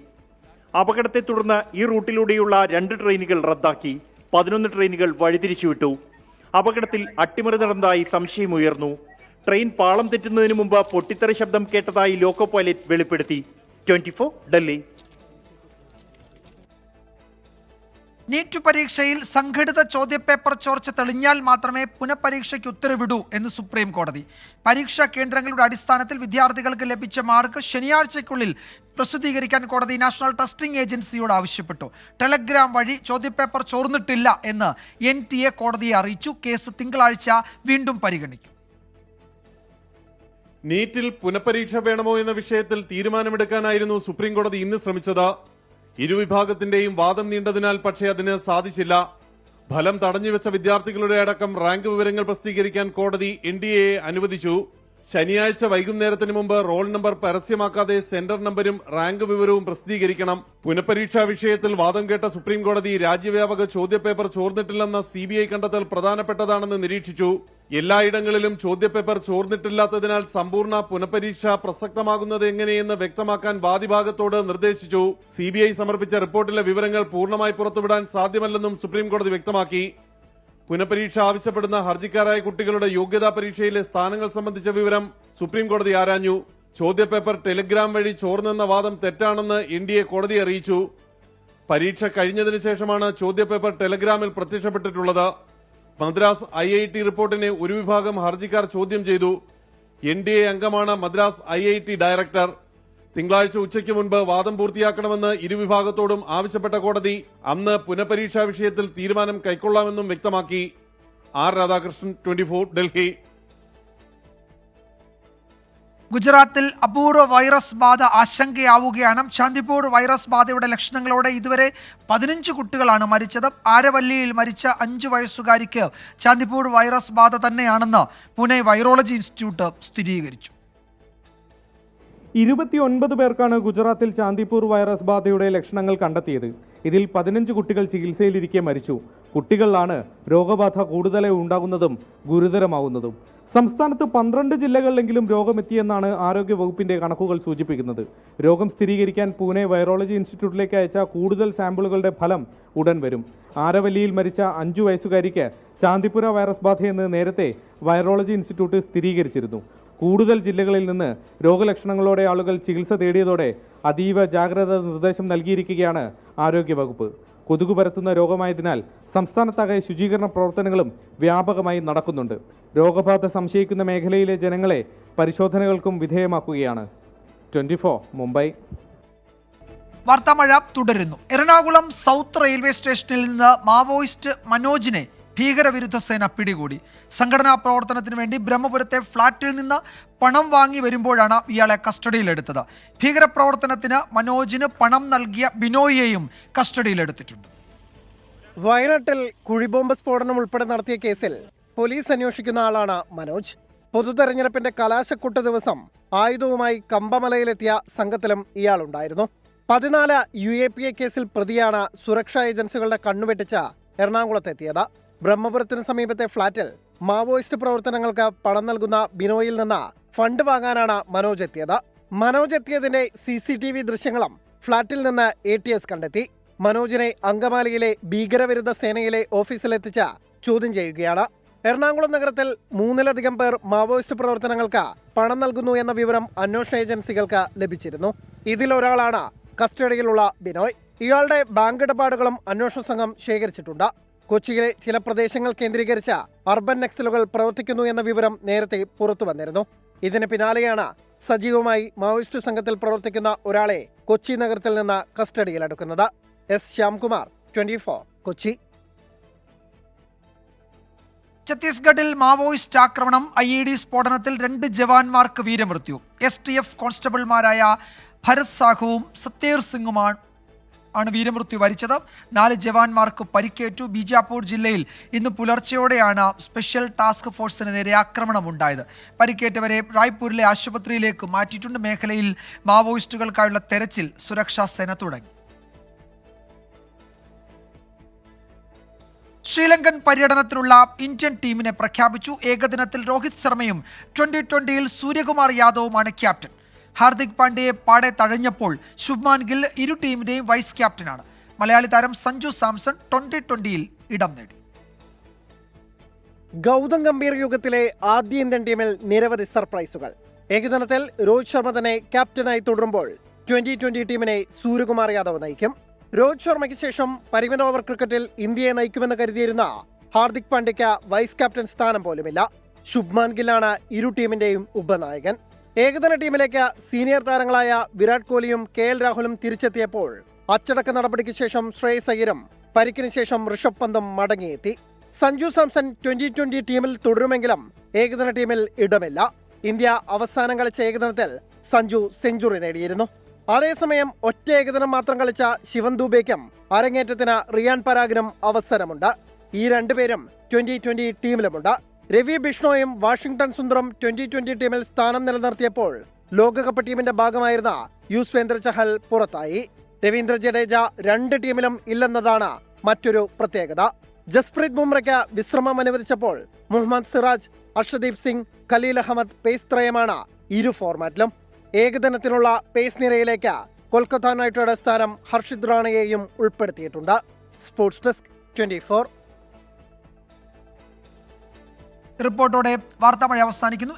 അപകടത്തെ തുടർന്ന് ഈ റൂട്ടിലൂടെയുള്ള 2 ട്രെയിനുകൾ റദ്ദാക്കി. 11 ട്രെയിനുകൾ വഴിതിരിച്ചുവിട്ടു. അപകടത്തിൽ അട്ടിമറി നടന്നതായി സംശയമുയർന്നു. ട്രെയിൻ പാളം തെറ്റുന്നതിന് മുമ്പ് പൊട്ടിത്തെറി ശബ്ദം കേട്ടതായി ലോക്കോ പൈലറ്റ് വെളിപ്പെടുത്തി. 24 ഡൽഹി. നീറ്റ് പരീക്ഷയിൽ സംഘടിത ചോദ്യപേപ്പർ ചോർച്ച തെളിഞ്ഞാൽ മാത്രമേ പുനഃപരീക്ഷയ്ക്ക് ഉത്തരവിടൂ എന്ന് സുപ്രീം കോടതി. പരീക്ഷാ കേന്ദ്രങ്ങളുടെ അടിസ്ഥാനത്തിൽ വിദ്യാർത്ഥികൾക്ക് ലഭിച്ച മാർക്ക് ശനിയാഴ്ചയ്ക്കുള്ളിൽ പ്രസിദ്ധീകരിക്കാൻ കോടതി നാഷണൽ ടെസ്റ്റിംഗ് ഏജൻസിയോട് ആവശ്യപ്പെട്ടു. ടെലഗ്രാം വഴി ചോദ്യപേപ്പർ ചോർന്നിട്ടില്ല എന്ന് NTA കോടതിയെ അറിയിച്ചു. കേസ് തിങ്കളാഴ്ച വീണ്ടും പരിഗണിക്കും. നീറ്റിൽ പുനഃപരീക്ഷ വേണമോ എന്ന വിഷയത്തിൽ തീരുമാനമെടുക്കാനായിരുന്നു സുപ്രീം കോടതി ഇന്ന് ശ്രമിച്ചത്. ഇരുവിഭാഗത്തിന്റെയും വാദം നീണ്ടതിനാൽ പക്ഷേ അതിന് സാധിച്ചില്ല. ഫലം തടഞ്ഞുവെച്ച വിദ്യാർത്ഥികളുടെ അടക്കം റാങ്ക് വിവരങ്ങൾ പ്രസിദ്ധീകരിക്കാൻ കോടതി NDAയെ അനുവദിച്ചു. ശനിയാഴ്ച വൈകുന്നേരത്തിന് മുമ്പ് റോൾ നമ്പർ പരസ്യമാക്കാതെ സെന്റർ നമ്പരും റാങ്ക് വിവരവും പ്രസിദ്ധീകരിക്കണം. പുനഃപരീക്ഷാ വിഷയത്തിൽ വാദം കേട്ട സുപ്രീം കോടതി രാജ്യവ്യാപക ചോദ്യപേപ്പർ ചോർന്നിട്ടില്ലെന്ന CBI കണ്ടെത്തൽ പ്രധാനപ്പെട്ടതാണെന്ന് നിരീക്ഷിച്ചു. എല്ലായിടങ്ങളിലും ചോദ്യപേപ്പർ ചോർന്നിട്ടില്ലാത്തതിനാൽ സമ്പൂർണ്ണ പുനഃപരീക്ഷ പ്രസക്തമാകുന്നത് എങ്ങനെയെന്ന് വ്യക്തമാക്കാൻ വാദിഭാഗത്തോട് നിർദ്ദേശിച്ചു. CBI സമർപ്പിച്ച റിപ്പോർട്ടിലെ വിവരങ്ങൾ പൂർണ്ണമായി പുറത്തുവിടാൻ സാധ്യമല്ലെന്നും സുപ്രീം കോടതി വ്യക്തമാക്കി. പുനഃപരീക്ഷ ആവശ്യപ്പെടുന്ന ഹർജിക്കാരായ കുട്ടികളുടെ യോഗ്യതാ പരീക്ഷയിലെ സ്ഥാനങ്ങൾ സംബന്ധിച്ച വിവരം സുപ്രീം കോടതി ആരാഞ്ഞു. ചോദ്യപേപ്പർ ടെലിഗ്രാം വഴി ചോർന്നെന്ന വാദം തെറ്റാണെന്ന് NDA കോടതിയെ അറിയിച്ചു. പരീക്ഷ കഴിഞ്ഞതിന് ശേഷമാണ് ചോദ്യപേപ്പർ ടെലിഗ്രാമിൽ പ്രത്യക്ഷപ്പെട്ടിട്ടുള്ളത്. മദ്രാസ് IIT റിപ്പോർട്ടിനെ ഒരു വിഭാഗം ഹർജിക്കാർ ചോദ്യം ചെയ്തു. NDA അംഗമാണ് മദ്രാസ് IIT ഡയറക്ടർ. തിങ്കളാഴ്ച ഉച്ചയ്ക്ക് മുൻപ് വാദം പൂർത്തിയാക്കണമെന്ന് ഇരുവിഭാഗത്തോടും ആവശ്യപ്പെട്ട കോടതി അന്ന് പുനഃപരീക്ഷാ വിഷയത്തിൽ തീരുമാനം കൈക്കൊള്ളാമെന്നും വ്യക്തമാക്കി. R. രാധാകൃഷ്ണൻ, 24, ഡൽഹി. ഗുജറാത്തിൽ അപൂർവ വൈറസ് ബാധ ആശങ്കയാവുകയാണ്. ചാന്ദിപ്പൂർ വൈറസ് ബാധയുടെ ലക്ഷണങ്ങളോടെ ഇതുവരെ 15 കുട്ടികളാണ് മരിച്ചത്. ആരവല്ലിയിൽ മരിച്ച 5 വയസ്സുകാരിക്ക് ചാന്ദിപ്പൂർ വൈറസ് ബാധ തന്നെയാണെന്ന് പൂനെ വൈറോളജി ഇൻസ്റ്റിറ്റ്യൂട്ട് സ്ഥിരീകരിച്ചു. 29 പേർക്കാണ് ഗുജറാത്തിൽ ചാന്ദിപ്പൂർ വൈറസ് ബാധയുടെ ലക്ഷണങ്ങൾ കണ്ടെത്തിയത്. ഇതിൽ 15 കുട്ടികൾ ചികിത്സയിലിരിക്കെ മരിച്ചു. കുട്ടികളിലാണ് രോഗബാധ കൂടുതലായി ഉണ്ടാകുന്നതും ഗുരുതരമാകുന്നതും. സംസ്ഥാനത്ത് 12 ജില്ലകളിലെങ്കിലും രോഗമെത്തിയെന്നാണ് ആരോഗ്യവകുപ്പിന്റെ കണക്കുകൾ സൂചിപ്പിക്കുന്നത്. രോഗം സ്ഥിരീകരിക്കാൻ പൂനെ വൈറോളജി ഇൻസ്റ്റിറ്റ്യൂട്ടിലേക്ക് അയച്ച കൂടുതൽ സാമ്പിളുകളുടെ ഫലം ഉടൻ വരും. ആരവല്ലിയിൽ മരിച്ച 5 വയസ്സുകാരിക്ക് ചാന്ദിപ്പുര വൈറസ് ബാധയെന്ന് നേരത്തെ വൈറോളജി ഇൻസ്റ്റിറ്റ്യൂട്ട് സ്ഥിരീകരിച്ചിരുന്നു. കൂടുതൽ ജില്ലകളിൽ നിന്ന് രോഗലക്ഷണങ്ങളോടെ ആളുകൾ ചികിത്സ തേടിയതോടെ അതീവ ജാഗ്രത നിർദ്ദേശം നൽകിയിരിക്കുകയാണ് ആരോഗ്യവകുപ്പ്. കൊതുക് പരത്തുന്ന രോഗമായതിനാൽ സംസ്ഥാനത്താകെ ശുചീകരണ പ്രവർത്തനങ്ങളും വ്യാപകമായി നടക്കുന്നുണ്ട്. രോഗബാധ സംശയിക്കുന്ന മേഖലയിലെ ജനങ്ങളെ പരിശോധനകൾക്കും വിധേയമാക്കുകയാണ്. 24 മുംബൈ. വാർത്താമഴ തുടരുന്നു. എറണാകുളം സൗത്ത് റെയിൽവേ സ്റ്റേഷനിൽ നിന്ന് മാവോയിസ്റ്റ് മനോജിനെ ഭീകരവിരുദ്ധ സേന പിടികൂടി. സംഘടനാ പ്രവർത്തനത്തിന് വേണ്ടി ബ്രഹ്മപുരത്തെ ഫ്ളാറ്റിൽ നിന്ന് പണം വാങ്ങി വരുമ്പോഴാണ് ഇയാളെ കസ്റ്റഡിയിലെടുത്തത്. ഭീകരപ്രവർത്തനത്തിന് മനോജിന് പണം നൽകിയ ബിനോയിയെയും കസ്റ്റഡിയിലെടുത്തിട്ടുണ്ട്. വയനാട്ടിൽ കുഴിബോംബ് സ്ഫോടനം ഉൾപ്പെടെ നടത്തിയ കേസിൽ പോലീസ് അന്വേഷിക്കുന്ന ആളാണ് മനോജ്. പൊതുതെരഞ്ഞെടുപ്പിന്റെ കലാശക്കൊട്ട് ദിവസം ആയുധവുമായി കമ്പമലയിലെത്തിയ സംഘത്തിലും ഇയാളുണ്ടായിരുന്നു. 14 UAPA കേസിൽ പ്രതിയാണ് സുരക്ഷാ ഏജൻസികളുടെ കണ്ണുവെട്ടിച്ച എറണാകുളത്തെത്തിയത്. ബ്രഹ്മപുരത്തിന് സമീപത്തെ ഫ്ളാറ്റിൽ മാവോയിസ്റ്റ് പ്രവർത്തനങ്ങൾക്ക് പണം നൽകുന്ന ബിനോയിൽ നിന്ന് ഫണ്ട് വാങ്ങാനാണ് മനോജ് എത്തിയത്. മനോജ് എത്തിയതിന്റെ CCTV ദൃശ്യങ്ങളും ഫ്ളാറ്റിൽ നിന്ന് ATS കണ്ടെത്തി. മനോജിനെ അങ്കമാലിയിലെ ഭീകരവിരുദ്ധ സേനയിലെ ഓഫീസിലെത്തിച്ച് ചോദ്യം ചെയ്യുകയാണ്. എറണാകുളം നഗരത്തിൽ 3-ലധികം പേർ മാവോയിസ്റ്റ് പ്രവർത്തനങ്ങൾക്ക് പണം നൽകുന്നു എന്ന വിവരം അന്വേഷണ ഏജൻസികൾക്ക് ലഭിച്ചിരുന്നു. ഇതിലൊരാളാണ് കസ്റ്റഡിയിലുള്ള ബിനോയ്. ഇയാളുടെ ബാങ്ക് ഇടപാടുകളും അന്വേഷണ സംഘം ശേഖരിച്ചിട്ടുണ്ട്. കൊച്ചിയിലെ ചില പ്രദേശങ്ങൾ കേന്ദ്രീകരിച്ച് അർബൻ നക്സലുകൾ പ്രവർത്തിക്കുന്നു എന്ന വിവരം നേരത്തെ പുറത്തു വന്നിരുന്നു. ഇതിന് പിന്നാലെയാണ് സജീവമായി മാവോയിസ്റ്റ് സംഘത്തിൽ പ്രവർത്തിക്കുന്ന ഒരാളെ കൊച്ചി നഗരത്തിൽ നിന്ന് കസ്റ്റഡിയിലെടുക്കുന്നത്. S. ശ്യാംകുമാർ, 24, കൊച്ചി. ഛത്തീസ്ഗഡിൽ മാവോയിസ്റ്റ് ആക്രമണം. IED സ്ഫോടനത്തിൽ 2 ജവാന്മാർക്ക് വീരമൃത്യു. STF കോൺസ്റ്റബിൾമാരായ ഭരത് സാഹുവും സത്തേർ സിംഗുമാണ് വീരമൃത്യു വരിച്ചത്. 4 ജവാന്മാർക്ക് പരിക്കേറ്റു. ബീജാപൂർ ജില്ലയിൽ ഇന്ന് പുലർച്ചെയോടെയാണ് സ്പെഷ്യൽ ടാസ്ക് ഫോഴ്സിന് നേരെ ആക്രമണമുണ്ടായത്. പരിക്കേറ്റവരെ റായ്പൂരിലെ ആശുപത്രിയിലേക്ക് മാറ്റിയിട്ടുണ്ട്. മേഖലയിൽ മാവോയിസ്റ്റുകൾക്കായുള്ള തെരച്ചിൽ സുരക്ഷാ സേന തുടങ്ങി. ശ്രീലങ്കൻ പര്യടനത്തിനുള്ള ഇന്ത്യൻ ടീമിനെ പ്രഖ്യാപിച്ചു. ഏകദിനത്തിൽ രോഹിത് ശർമ്മയും 2020-ൽ സൂര്യകുമാർ യാദവുമാണ് ക്യാപ്റ്റൻ. ഹാർദിക് പാണ്ഡ്യയെ പാടെ തഴഞ്ഞപ്പോൾ ശുഭ്മാൻ ഗിൽ ഇരു ടീമിന്റെയും വൈസ് ക്യാപ്റ്റനാണ്. മലയാളി താരം സഞ്ജു സാംസൺ 2020-ൽ ഇടം നേടി. ഗൗതം ഗംഭീർ യുഗത്തിലെ ആദ്യ ഇന്ത്യൻ ടീമിൽ നിരവധി സർപ്രൈസുകൾ. ഏകദിനത്തിൽ രോഹിത് ശർമ്മ തന്നെ ക്യാപ്റ്റനായി തുടരുമ്പോൾ 2020 ടീമിനെ സൂര്യകുമാർ യാദവ് നയിക്കും. രോഹിത് ശർമ്മയ്ക്ക് ശേഷം പരിമിത ഓവർ ക്രിക്കറ്റിൽ ഇന്ത്യയെ നയിക്കുമെന്ന് കരുതിയിരുന്ന ഹാർദിക് പാണ്ഡ്യയ്ക്ക് വൈസ് ക്യാപ്റ്റൻ സ്ഥാനം പോലുമില്ല. ശുഭ്മാൻ ഗില്ലാണ് ഇരു ടീമിന്റെയും ഉപനായകൻ. ഏകദിന ടീമിലേക്ക് സീനിയർ താരങ്ങളായ വിരാട് കോഹ്ലിയും KL രാഹുലും തിരിച്ചെത്തിയപ്പോൾ അച്ചടക്ക നടപടിക്ക് ശേഷം ശ്രേയസ് അയ്യരും പരിക്കിന് ശേഷം ഋഷഭ് പന്തും മടങ്ങിയെത്തി. സഞ്ജു സാംസൺ 2020 ടീമിൽ തുടരുമെങ്കിലും ഏകദിന ടീമിൽ ഇടമില്ല. ഇന്ത്യ അവസാനം കളിച്ച ഏകദിനത്തിൽ സഞ്ജു സെഞ്ചുറി നേടിയിരുന്നു. അതേസമയം ഒറ്റ ഏകദിനം മാത്രം കളിച്ച ശിവൻ ദുബേക്കും അരങ്ങേറ്റത്തിന് റിയാൻ പരാഗിനും അവസരമുണ്ട്. ഈ രണ്ടുപേരും 2020 ടീമിലുമുണ്ട്. രവി ബിഷ്ണോയും വാഷിംഗ്ടൺ സുന്ദറും 2020 ടീമിൽ സ്ഥാനം നിലനിർത്തിയപ്പോൾ ലോകകപ്പ് ടീമിന്റെ ഭാഗമായിരുന്ന യുസ്വേന്ദ്ര ചഹൽ പുറത്തായി. രവീന്ദ്ര ജഡേജ 2 ടീമിലും ഇല്ലെന്നതാണ് മറ്റൊരു പ്രത്യേകത. ജസ്പ്രീത് ബുംറയ്ക്ക് വിശ്രമം അനുവദിച്ചപ്പോൾ മുഹമ്മദ് സിറാജ്, അർഷദീപ് സിംഗ്, ഖലീൽ അഹമ്മദ് പേസ് ത്രയമാണ് ഇരു ഫോർമാറ്റിലും. ഏകദിനത്തിനുള്ള പേസ് നിരയിലേക്ക് കൊൽക്കത്ത നൈറ്റ് റൈഡേഴ്സ് താരം ഹർഷിത് റാണയെയും ഉൾപ്പെടുത്തിയിട്ടുണ്ട്. Sports desk 24. റിപ്പോർട്ടോടെ വാർത്താമഴ അവസാനിക്കുന്നു.